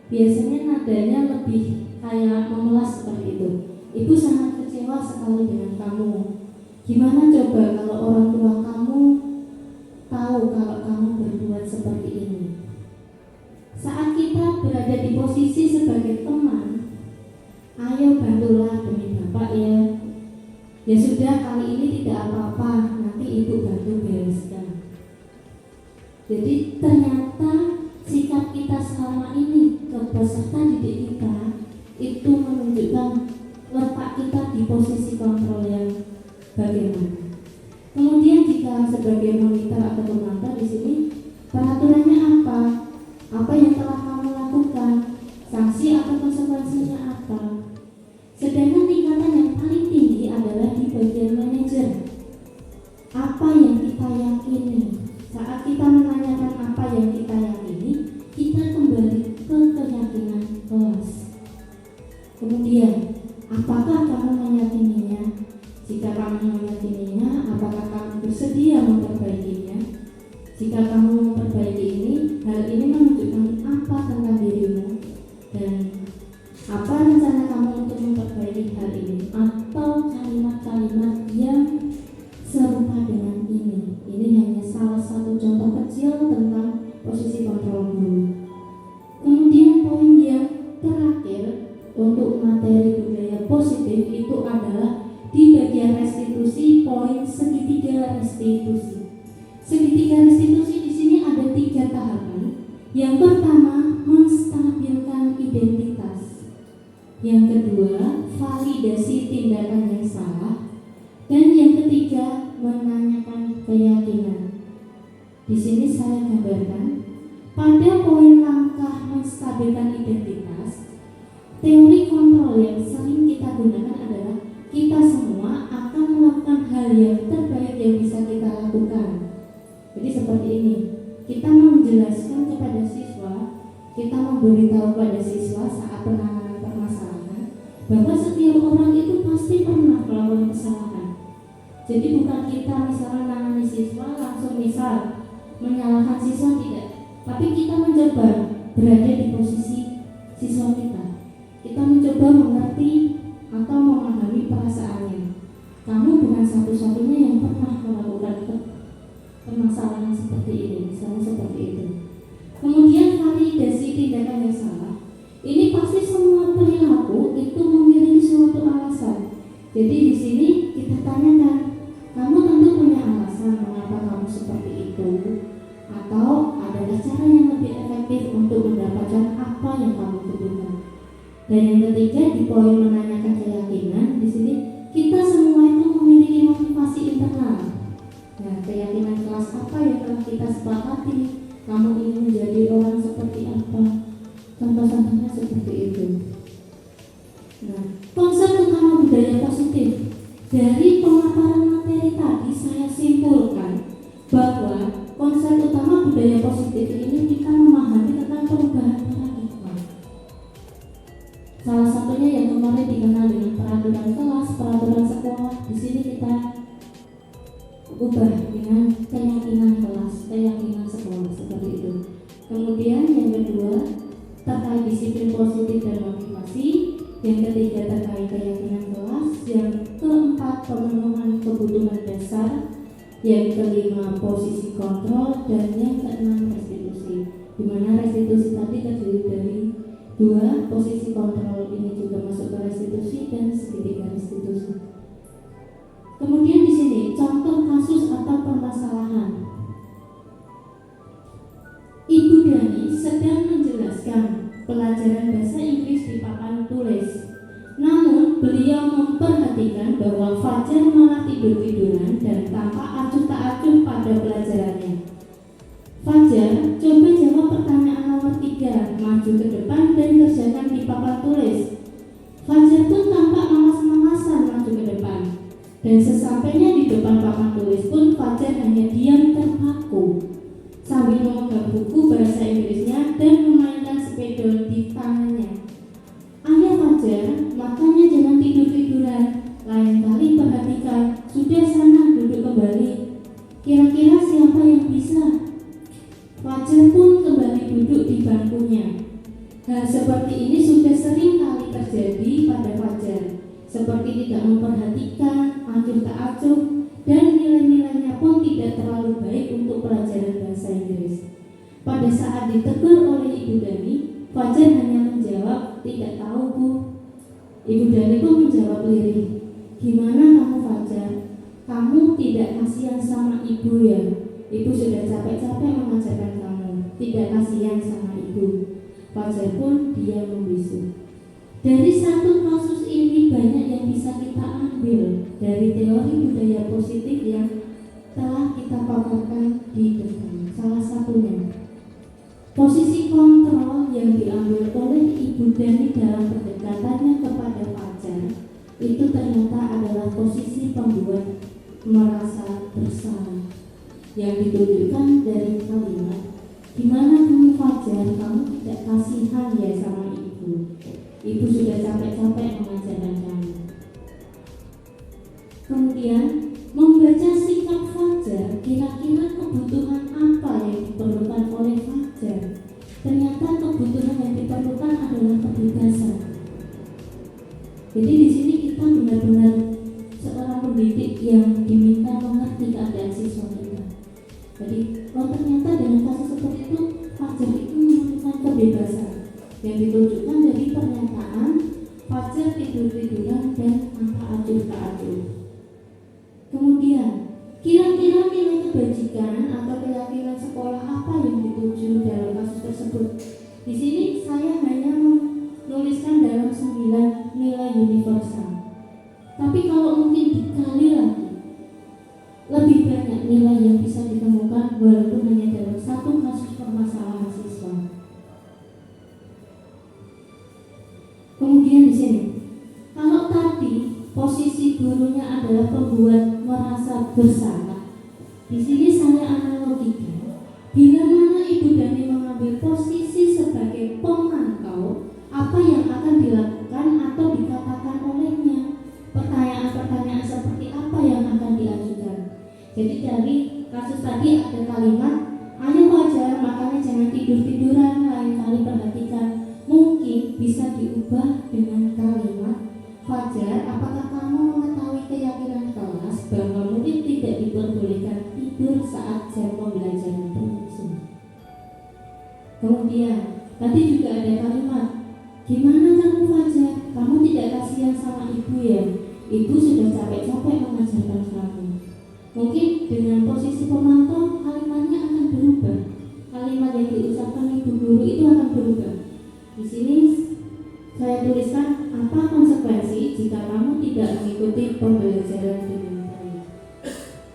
biasanya nadanya lebih kayak memelas seperti itu. Ibu sangat kecewa sekali dengan kamu. Gimana coba kalau orang tua kamu tahu kalau kamu berbuat seperti ini? Saat kita berada di posisi sebagai teman, ayo bantulah demi Bapak ya. Ya sudah, kali ini tidak apa-apa, nanti Ibu bantu bereskan. Jadi ternyata sikap kita selama ini ke peserta didik kita itu menunjukkan letak kita di posisi kontrol yang bagaimana. Kemudian jika sebagai monitor atau pemantau di sini, peraturannya apa? Apa yang telah kamu lakukan? Sanksi atau konsekuensinya apa? Sedangkan tingkatan yang paling tinggi adalah di bagian manajer. Apa yang kita yakini? Saat kita menanyakan apa yang kita yakini, kita kembali ke keyakinan kelas. Kemudian, apakah kamu meyakininya? Jika kamu meyakininya, apakah kamu bersedia memperbaikinya? Jika kamu memperbaiki ini, hal ini menunjukkan apa tentang dirimu dan apa rencana kamu untuk memperbaiki hal ini, atau kalimat-kalimat yang serupa dengan ini. Ini hanya salah satu contoh kecil tentang posisi kontrol guru. Kemudian poin yang terakhir untuk materi budaya positif itu adalah di bagian restitusi, poin segitiga restitusi. Segitiga restitusi di sini ada 3 tahapan. Yang pertama, menstabilkan identitas. Yang kedua, validasi tindakan yang salah. Dan yang ketiga, menanyakan keyakinan. Di sini saya gambarkan pada poin langkah menstabilkan identitas. Teori kontrol yang sering kita gunakan adalah kita semua akan melakukan hal yang terbaik yang bisa kita lakukan. Jadi seperti ini, kita menjelaskan kepada siswa, kita memberitahu pada siswa saat penanganan permasalahan bahwa setiap orang itu pasti pernah melakukan kesalahan. Jadi bukan kita misalnya menangani siswa langsung misal menyalahkan siswa, tidak, tapi kita mencoba berada di posisi siswa kita. Kita mencoba mengerti atau memahami perasaannya. Kamu bukan satu-satunya yang pernah melakukan permasalahan seperti ini, misalnya seperti itu. Kemudian validasi tindakan yang salah. Ini pasti semua perilaku itu memiliki suatu alasan. Jadi di sini kita tanyakan, kamu tentu punya alasan mengapa kamu seperti itu, atau ada cara yang lebih efektif untuk mendapatkan apa yang kamu butuhkan. Dan yang ketiga di poin menanyakan keyakinan, di sini kita semua itu memiliki motivasi internal. Nah, keyakinan kelas apa yang telah kita sepakati? Kamu ingin menjadi orang seperti apa? Contoh-contohnya seperti itu. Nah, konsep utama budaya positif dari pemaparan materi tadi saya simpulkan bahwa konsep utama budaya positif ini kita memahami tentang perubahan paradigma. Salah satunya yang kemarin dikenal dengan peraturan kelas, peraturan sekolah. Di sini kita ubah dengan keyakinan kelas, keyakinan sekolah, seperti itu. Kemudian yang kedua terkait disiplin positif dan motivasi. Yang ketiga terkait keyakinan kelas. Yang keempat pemenuhan kebutuhan dasar. Yang kelima posisi kontrol. Dan yang keenam restitusi. Di mana restitusi tadi terdiri dari 2, posisi kontrol ini juga masuk ke restitusi dan segitiga restitusi. Kemudian di sini contoh kasus atau permasalahan. Ibu Dani sedang menjelaskan pelajaran bahasa Inggris di papan tulis. Namun beliau memperhatikan bahwa Fajar malah tidur-tiduran dan tampak acuh tak acuh pada pelajarannya. Fajar, coba jawab pertanyaan nomor 3, maju ke depan dan kerjakan di papan tulis. Fajar pun tampak malas-malasan maju ke depan. Dan sesampainya di depan papan tulis pun Fajar hanya diam terpaku sambil memegang buku bahasa Inggrisnya dan memainkan spidol di tangannya. Ayo Fajar, makanya jangan tidur-tiduran. Lain kali perhatikan. Sudah sana duduk kembali. Kira-kira siapa yang bisa? Fajar pun kembali duduk di bangkunya. Hal seperti ini sudah sering kali terjadi pada Fajar. Seperti tidak memperhatikan, acuh tak acuh, dan nilai-nilainya pun tidak terlalu baik untuk pelajaran bahasa Inggris. Pada saat ditegur oleh Ibu Dani, Fajar hanya menjawab, tidak tahu Bu. Ibu Dani pun menjawab lirih, gimana kamu Fajar? Kamu tidak kasihan sama ibu ya? Ibu sudah capek-capek mengajarkan kamu, tidak kasihan sama ibu. Fajar pun dia membisu. Dari satu kasus ini banyak yang bisa kita ambil dari teori budaya positif yang telah kita paparkan di depan. Salah satunya, posisi kontrol yang diambil oleh Ibu Dani dalam pendekatannya kepada Fajar itu ternyata adalah posisi pembuat merasa bersalah yang ditunjukkan dari kalimat, gimana kamu Fajar, kamu tidak kasihan ya sama ibu. Ibu sudah capek-capek mengajarkan kamu. Kemudian membaca sikap Fajar, kira-kira kebutuhan apa yang diperlukan oleh Fajar. Ternyata kebutuhan yang diperlukan adalah kebebasan. Jadi di sini kita benar-benar seorang pendidik yang diminta mengerti keadaan siswa kita. Jadi ternyata dengan kasus seperti itu Fajar itu membutuhkan kebebasan yang ditunjukkan dari pernyataan Fajar tidur-tiduran dan angka acuh tak acuh. Kemudian kira-kira nilai kebajikan atau keyakinan sekolah apa yang dituju dalam kasus tersebut? Di sini saya hanya menuliskan dalam 9 nilai universal. Tapi kalau mungkin dikali lagi, lebih banyak nilai yang bisa ditemukan walaupun hanya dalam satu kasus permasalahan siswa. Kemudian di sini, kalau tadi posisi gurunya adalah pembuat merasa bersalah, di sini saya analogikan, bila mana Ibu Dani mengambil posisi sebagai pemantau, apa yang akan dilakukan atau dikatakan olehnya, pertanyaan-pertanyaan seperti apa yang akan diajukan. Jadi dari kasus tadi ada kalimat, ayo Fajar, makanya jangan tidur-tiduran, lain kali perhatikan. Mungkin bisa diubah dengan kalimat, Fajar, apakah kamu mengetahui keyakinan kelas bahwa murid tidak diperbolehkan tidur saat jam pembelajaran berlangsung? Kemudian tadi juga ada kalimat, gimana kamu Fajar, kamu tidak kasihan sama ibu ya? Ibu sudah capek-capek mengajarkan kamu. Mungkin dengan posisi pemantau kalimatnya akan berubah. Kalimat yang diucapkan ibu guru itu akan berubah. Di sini saya tuliskan apa konsekuensi jika kamu tidak mengikuti pembelajaran dengan baik.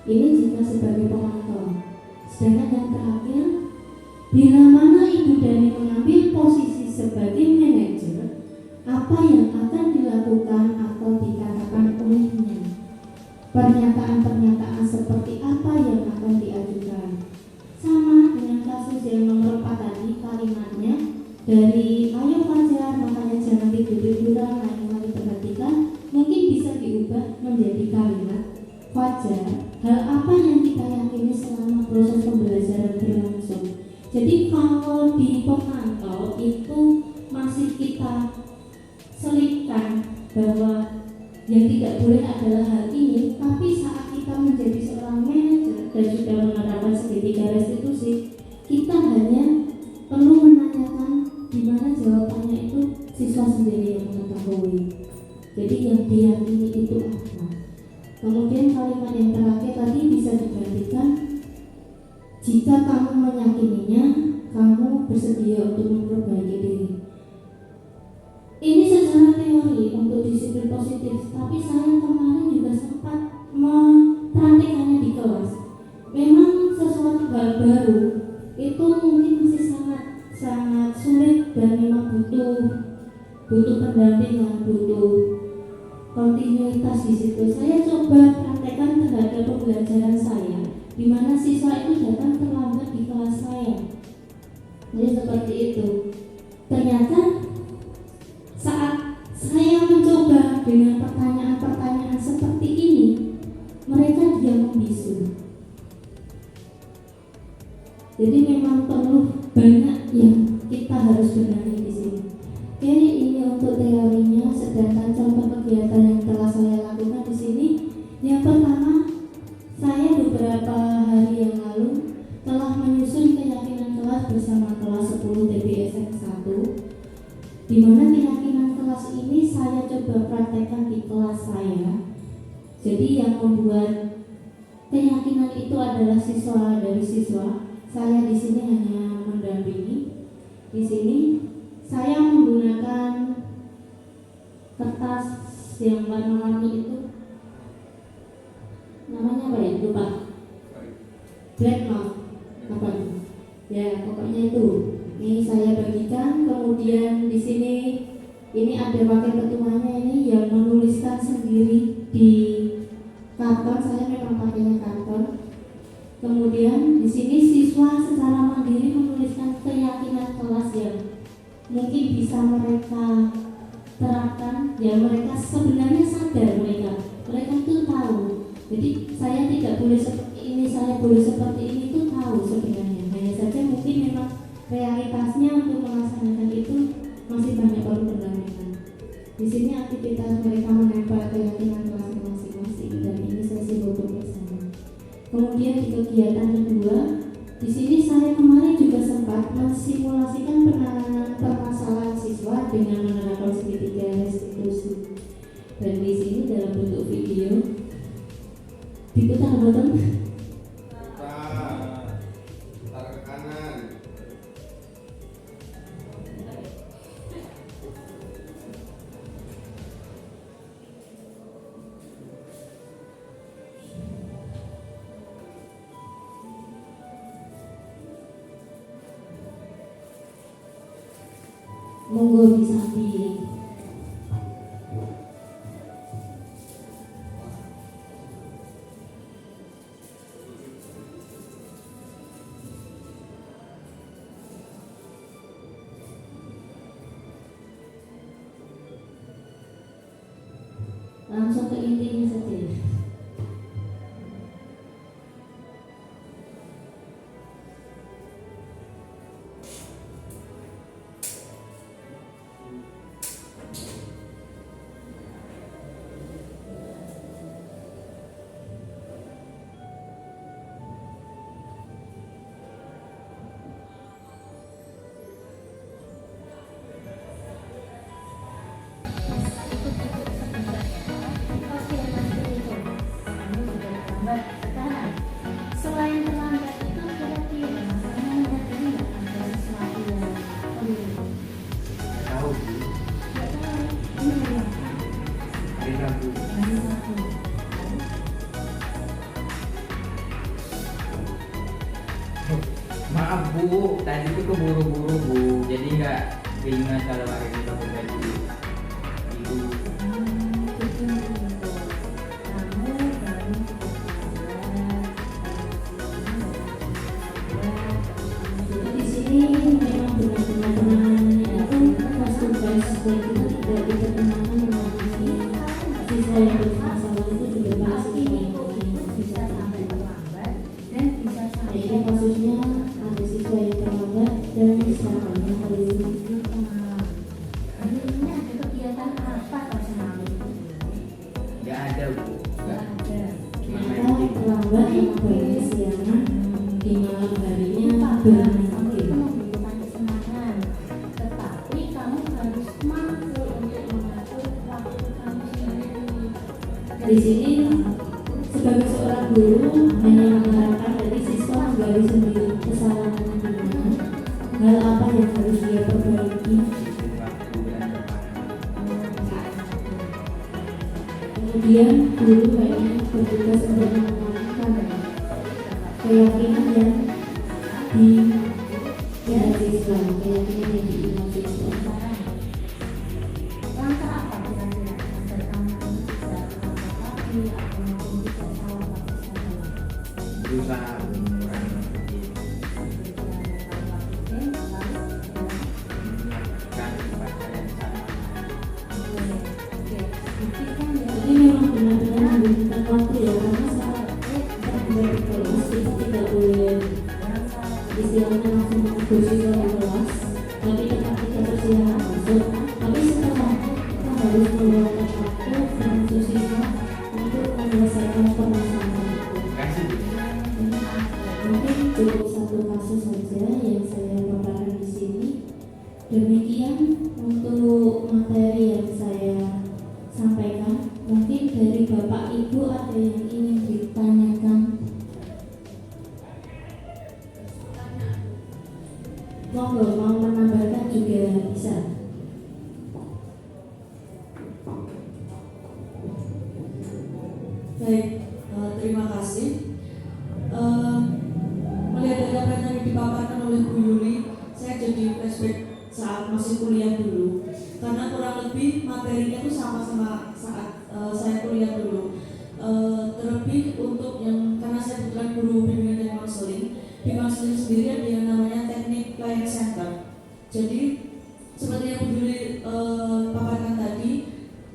Ini jika sebagai pemantau. Sedangkan yang terakhir, bila mana Ibu Dani mengambil posisi sebagai manajer, apa yang akan dilakukan atau dikatakan olehnya? Pernyataan-pernyataan seperti apa yang akan diajukan? Sama dengan kasus yang nomor 4 tadi, kalimatnya dari ayo Fajar, makanya jangan tidur-tiduran, lain kali perhatikan, mungkin bisa diubah menjadi kalimat, Fajar, hal apa yang kita yakini selama proses pembelajaran berlangsung. Jadi kalau di pemantau itu masih kita selipkan bahwa yang tidak boleh adalah hal ini, tapi saat kita menjadi seorang manajer dan sudah menerapkan segitiga restitusi, kita hanya perlu menanyakan di mana jawabannya itu siswa sendiri yang mengetahui. Jadi yang diyakini itu apa? Kemudian kalimat yang terakhir tadi bisa digantikan, jika kamu meyakininya, kamu bersedia untuk memperbaiki diri. Ini secara teori untuk di disiplin positif, tapi saya kemarin juga sempat mempraktikannya di kelas. Memang sesuatu hal baru itu mungkin masih sangat sulit dan memang butuh pendampingan, butuh kontinuitas di situ. Saya coba praktekkan terhadap pembelajaran saya, di mana siswa itu datang terlambat di kelas saya. Jadi seperti itu. Ternyata saat saya mencoba dengan pertanyaan-pertanyaan seperti ini, mereka diam membisu. Jadi memang perlu banyak yang kita harus benahi di sini. Oke, ini untuk teorinya. Sedangkan contoh kegiatan yang telah saya lakukan di sini, yang pertama, saya beberapa hari yang lalu telah menyusun keyakinan kelas bersama kelas 10 TBSM 1, di mana keyakinan kelas ini saya coba praktekkan di kelas saya. Jadi yang membuat keyakinan itu adalah siswa dari siswa. Saya di sini hanya mendampingi. Di sini saya menggunakan kertas yang warna-warni itu, namanya apa ya? Lupa. Black note. Apa itu? Ya, pokoknya itu. Ini saya bagikan. Kemudian di sini ini ada wakil ketuanya ini yang menuliskan sendiri di karton. Saya memang pakainya karton. Kemudian di sini siswa secara mandiri menuliskan keyakinan kelas yang mungkin bisa mereka terapkan. Ya, mereka sebenarnya sadar, mereka itu tahu. Jadi saya tidak boleh seperti ini, saya boleh seperti ini, itu tahu sebenarnya. Hanya saja mungkin memang realitasnya untuk melaksanakan itu masih banyak perlu pendampingan. Di sini aktivitas mereka menempel keyakinan kelas masing-masing, dan ini sesi foto bersama. Kemudian di kegiatan kedua, di sini saya kemarin juga sempat mensimulasikan penanganan permasalahan siswa dengan menerapkan segitiga restitusi. Dan di sini dalam bentuk video diputar bottom. Putar ke kanan. Monggo bisa pilih. Langsung ke intinya saja. Selain terlambat itu kira-kira masalahnya menyadari nggak ada sesuatu yang keliru? Tahu Bu, Nggak tahu. Ini ya. hari Rabu. Hari Rabu. Maaf Bu, tadi itu keburu-buru Bu, jadi nggak keingat kalau hari ini pakai baju biru. Di sini memang benar-benar penanganannya itu face to face, dan kita tidak diperkenalkan menghadapi siswa yang bermasalah itu juga pasti bisa sampai terlambat dan bisa sampai. Jadi kasusnya ada siswa yang terlambat dan siapa yang harus akhirnya ada kegiatan apa personal itu? Nggak ada Bu, nggak Ada. Cuma Kita main game. terlambat yang bayar kesiangan di malam harinya bermungkin membutuhkan kesenangan, tetapi kamu harus mampu untuk mengatur waktu kamu sendiri. Di sini sebagai seorang guru hanya mengharapkan dari siswa menggali sendiri kesalahannya di mana, hal apa yang harus dia perbaiki. Waktu dan depan. kemudian guru hanya bertugas untuk mengamalkan keyakinan yang di siswa, keyakinan yang diiman siswa. Langkah apa kira-kira agar anak bisa mengatasi atau mungkin tidak salah berusaha mengurangi Ini memang benar-benar membutuhkan waktu ya, karena saat berada di kelas kita tidak boleh istilahnya langsung menegur siswa di kelas, tapi tetap kita persilahkan masuk. Tapi setelah kita harus meluangkan waktu untuk siswa untuk menyelesaikan permasalahan itu. Mungkin cukup satu kasus saja yang saya paparkan di sini. Demikian untuk materi yang saya sampaikan. Mungkin dari Bapak Ibu ada yang ingin ditanyakan. Monggo, mau menambahkan juga bisa. Baik, terima kasih. Melihat dari apa yang dipaparkan oleh Bu Yuli, saya jadi flashback saat masih kuliah dulu. Karena kurang lebih materinya itu sama-sama saat saya kuliah dulu. Terlebih untuk yang, karena saya kebetulan guru bimbingan dan konseling, di konseling sendiri ada yang namanya teknik client center. Jadi seperti yang Bu Yuli paparkan tadi,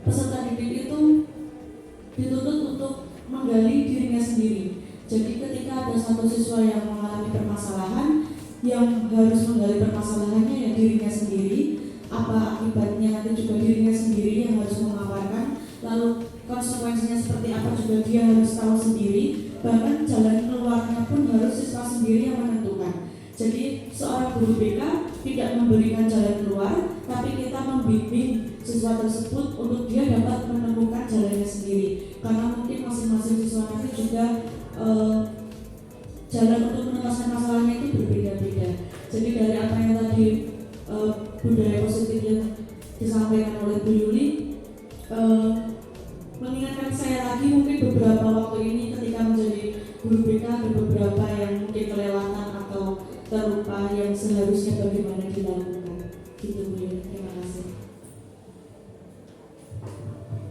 peserta didik itu dituntut untuk menggali dirinya sendiri. Jadi ketika ada satu siswa yang mengalami permasalahan, yang harus menggali permasalahannya ya dirinya sendiri, apa akibatnya nanti juga dirinya sendiri yang harus memaparkan, lalu konsekuensinya seperti apa juga dia harus tahu sendiri, bahkan jalan keluarnya pun harus siswa sendiri yang menentukan. Jadi seorang guru BK tidak memberikan jalan keluar, tapi kita membimbing siswa tersebut untuk dia dapat menemukan jalannya sendiri. Karena mungkin masing-masing siswa nanti juga jalan untuk menuntaskan masalahnya itu berbeda-beda. Jadi dari apa yang tadi budaya positif yang disampaikan oleh Bu Yuli, mengingatkan saya lagi mungkin beberapa waktu ini ketika menjadi guru BK ada beberapa yang mungkin kelewatan atau terlupa yang seharusnya bagaimana dilakukan. Gitu Bu Yuli, terima kasih.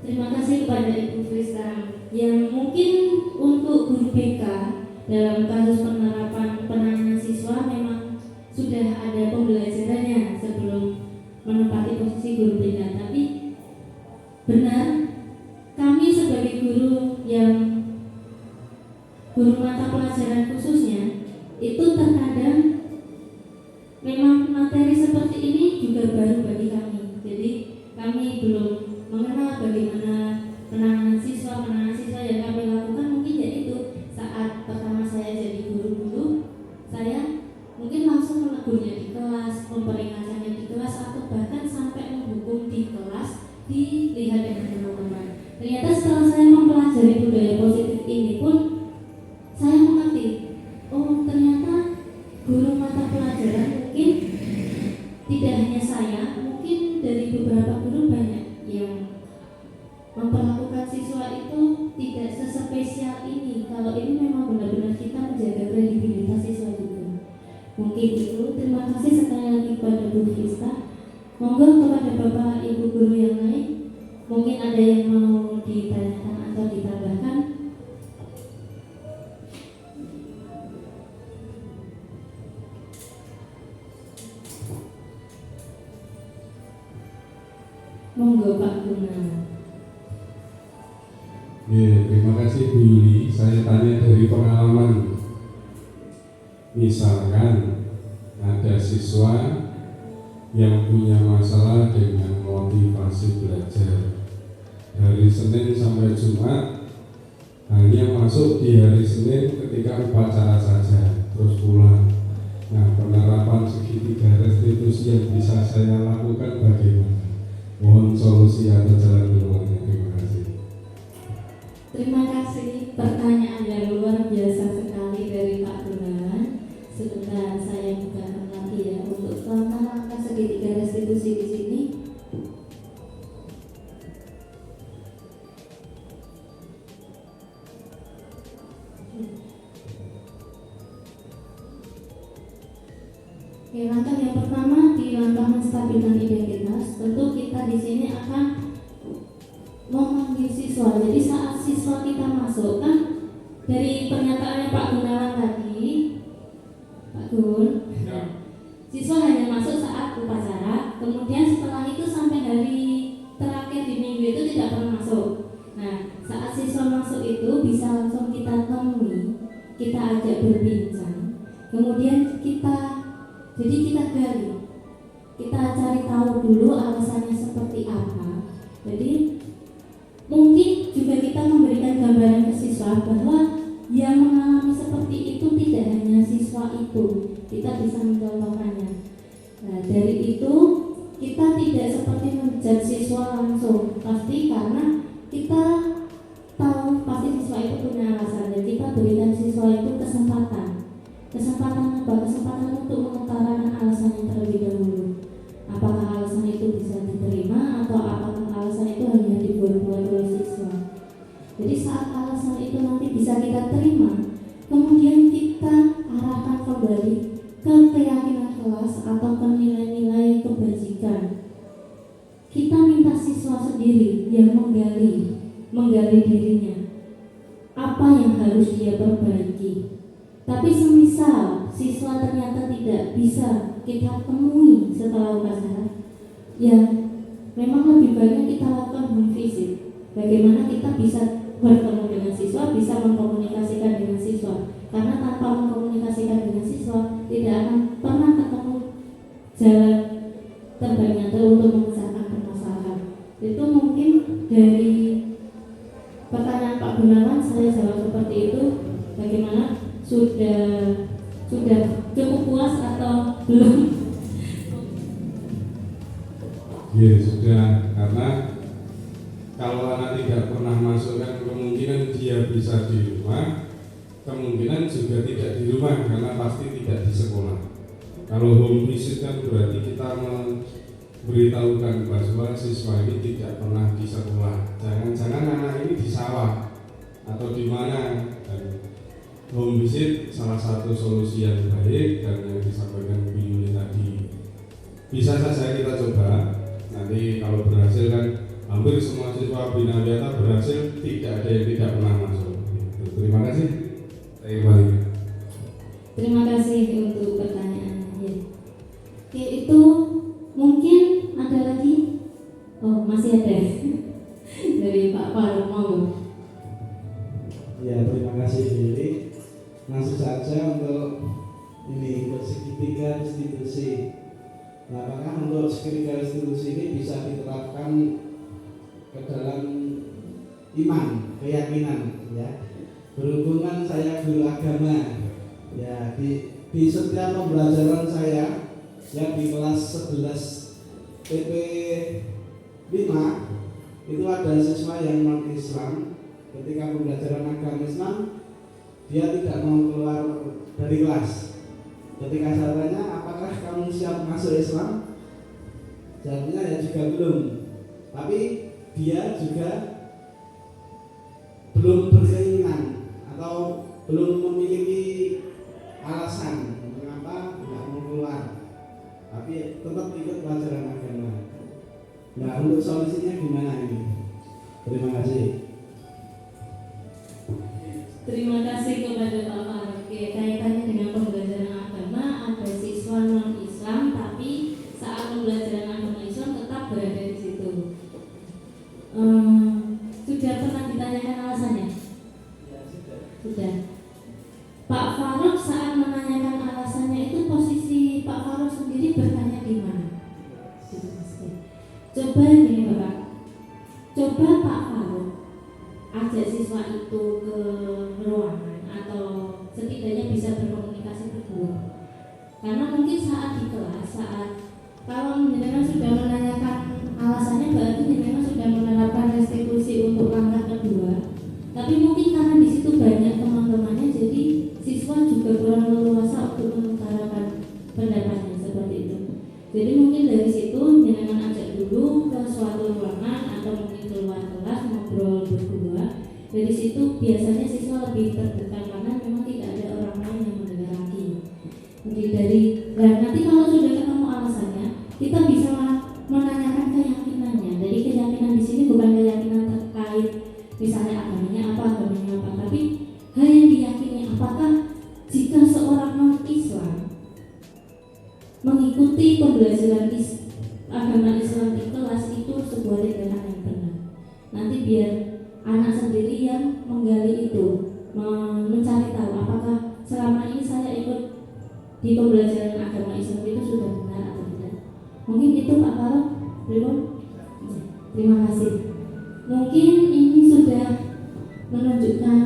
Terima kasih kepada Ibu Krista yang mungkin untuk guru BK dalam kasus penerapan penanganan siswa memang sudah ada pembelajarannya sebelum menempati posisi guru BK. Tapi benar, kami sebagai guru yang guru mata pelajaran khususnya itu terkadang memang materi seperti ini juga baru bagi kami. Jadi kami belum mengenal bagaimana penanganan siswa yang kami lakukan. Mungkin yaitu saat pertama saya jadi guru dulu, saya mungkin langsung menegurnya di kelas, memperingatkannya di kelas, atau bahkan sampai menghukum di kelas, dilihat dengan teman-teman. Ternyata setelah saya mempelajari budaya positif ini pun saya mengerti, oh ternyata guru mata pelajaran mungkin tidak hanya saya, mungkin dari beberapa guru banyak yang memperlakukan siswa itu tidak sespesial ini. Kalau ini memang benar-benar kita menjaga kredibilitas siswa juga. Mungkin itu. Terima kasih sekali lagi kepada Bu Krista. Monggo kepada Bapak Ibu guru yang lain, mungkin ada yang mau ditanyakan atau ditambahkan. Monggo Pak Guna. Ya, terima kasih Bu Yuli. Saya tanya dari pengalaman. Misalkan ada siswa yang punya masalah dengan motivasi belajar, hari Senin sampai Jumat hanya masuk di hari Senin ketika upacara saja, terus pulang. Nah, penerapan segitiga restitusi yang bisa saya lakukan bagaimana? Mohon solusi atau jalan keluarnya. Terima kasih. Terima kasih, pertanyaan yang luar biasa sekali dari Pak Gunawan. Sebentar saya bukakan lagi ya untuk langkah segitiga restitusi di sini. Oke, langkah yang pertama di langkah menstabilkan identitas, tentu kita di sini akan memanggil siswa. Jadi saat siswa kita masuk, kan dari pernyataannya Pak Gunawan tadi, Pak Gun, siswa hanya masuk saat upacara, kemudian setelah itu sampai hari terakhir di minggu itu tidak pernah masuk. Nah, saat siswa masuk itu bisa langsung kita temui, kita ajak berbincang, kemudian kita gali, kita cari tahu dulu alasannya seperti apa. Jadi mungkin juga kita memberikan gambaran ke siswa bahwa yang mengalami seperti itu tidak hanya siswa itu, kita bisa mencontohkannya. Nah, dari itu kita tidak seperti menjudge siswa langsung, pasti karena kita tahu pasti siswa itu punya alasan, dan kita berikan siswa itu kesempatan apa? Kesempatan untuk mengutarakan alasannya terlebih dahulu. Apakah alasan itu bisa diterima atau apakah alasan itu hanya dibuat-buat oleh siswa. Jadi saat alasan itu nanti bisa kita terima, kemudian kita arahkan kembali ke keyakinan kelas atau ke nilai-nilai kebajikan. Kita minta siswa sendiri yang menggali dirinya, apa yang harus dia perbaiki. Tapi semisal siswa ternyata tidak bisa kita temui setelah upacara, ya memang lebih banyak kita lakukan home visit. Bagaimana kita bisa bertemu dengan siswa, bisa mengkomunikasikan dengan siswa. Karena tanpa mengkomunikasikan dengan siswa, tidak akan pernah ketemu jalan terbaik nyata untuk memecahkan permasalahan. Itu mungkin dari pertanyaan Pak Gunawan saya jawab seperti itu. Bagaimana? Sudah cukup puas atau belum? Ya sudah, karena kalau anak tidak pernah masuk kan kemungkinan dia bisa di rumah, kemungkinan juga tidak di rumah karena pasti tidak di sekolah. Kalau home visit kan berarti kita memberitahukan bahwa siswa ini tidak pernah di sekolah. Jangan-jangan anak ini di sawah atau di mana. Dan home visit salah satu solusi yang baik dan yang disampaikan Bu Yuli tadi. Bisa saja kita coba. Nanti kalau berhasil kan hampir semua siswa Bina Wiata berhasil, tidak ada yang tidak pernah masuk. Terima kasih. Saya kembali. Terima kasih untuk pertanyaannya. Oke, itu mungkin ada lagi. Oh, masih ada dari Pak Faruk mau. Ya, terima kasih Yuli. Langsung saja untuk segitiga restitusi. Nah, apakah untuk segitiga restitusi ini bisa diterapkan ke dalam iman, keyakinan, ya? Berhubungan saya guru agama, ya di setiap pembelajaran saya, ya di kelas 11 PP 5 itu ada siswa yang non Islam. Ketika pembelajaran agama Islam, dia tidak mau keluar dari kelas. Ketika saya tanya, apakah kamu siap masuk Islam? Jawabnya ya juga belum. Tapi dia juga belum berkeinginan atau belum memiliki alasan mengapa tidak mau keluar. Tapi tetap ikut pelajaran agama. Nah, untuk solusinya gimana ini? Terima kasih. Terima kasih kepada Pak Faruk. Kaitannya dengan pembelajaran agama, ada siswa non Islam tapi saat pembelajaran agama Islam tetap berada di situ. Sudah pernah ditanyakan alasannya? Ya, sudah. Pak Faruk saat menanyakan alasannya itu posisi Pak Faruk sendiri bertanya di mana? Coba gini Bapak, coba Pak Faruk ajak siswa itu ke ruangan atau setidaknya bisa berkomunikasi berdua. Karena mungkin saat di kelas, kalau jenengan sudah menanyakan alasannya berarti jenengan sudah menerapkan restitusi untuk langkah kedua. Tapi mungkin karena di situ banyak teman-temannya, jadi siswa juga kurang leluasa untuk mengutarakan pendapatnya seperti itu. Jadi mungkin dari situ jenengan ajak dulu ke suatu ruangan atau mungkin keluar kelas ngobrol berdua. Dari situ biasanya siswa lebih terbuka karena apakah jika seorang non-Islam mengikuti pembelajaran agama Islam di kelas itu sebuah tindakan yang benar? Nanti biar anak sendiri yang menggali itu, mencari tahu apakah selama ini saya ikut di pembelajaran agama Islam itu sudah benar atau tidak. Mungkin itu Pak Farouk. Terima kasih. Mungkin ini sudah menunjukkan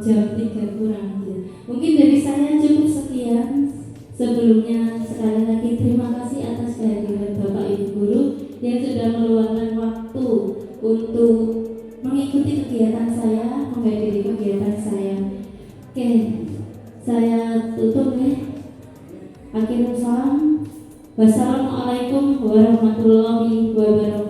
jam 3 kurang. Mungkin dari saya cukup sekian. Sebelumnya sekali lagi terima kasih atas kehadiran Bapak Ibu Guru yang sudah meluangkan waktu untuk mengikuti kegiatan saya, menghadiri kegiatan saya. Oke, saya tutup nih. Akhirul salam. Wassalamualaikum warahmatullahi wabarakatuh.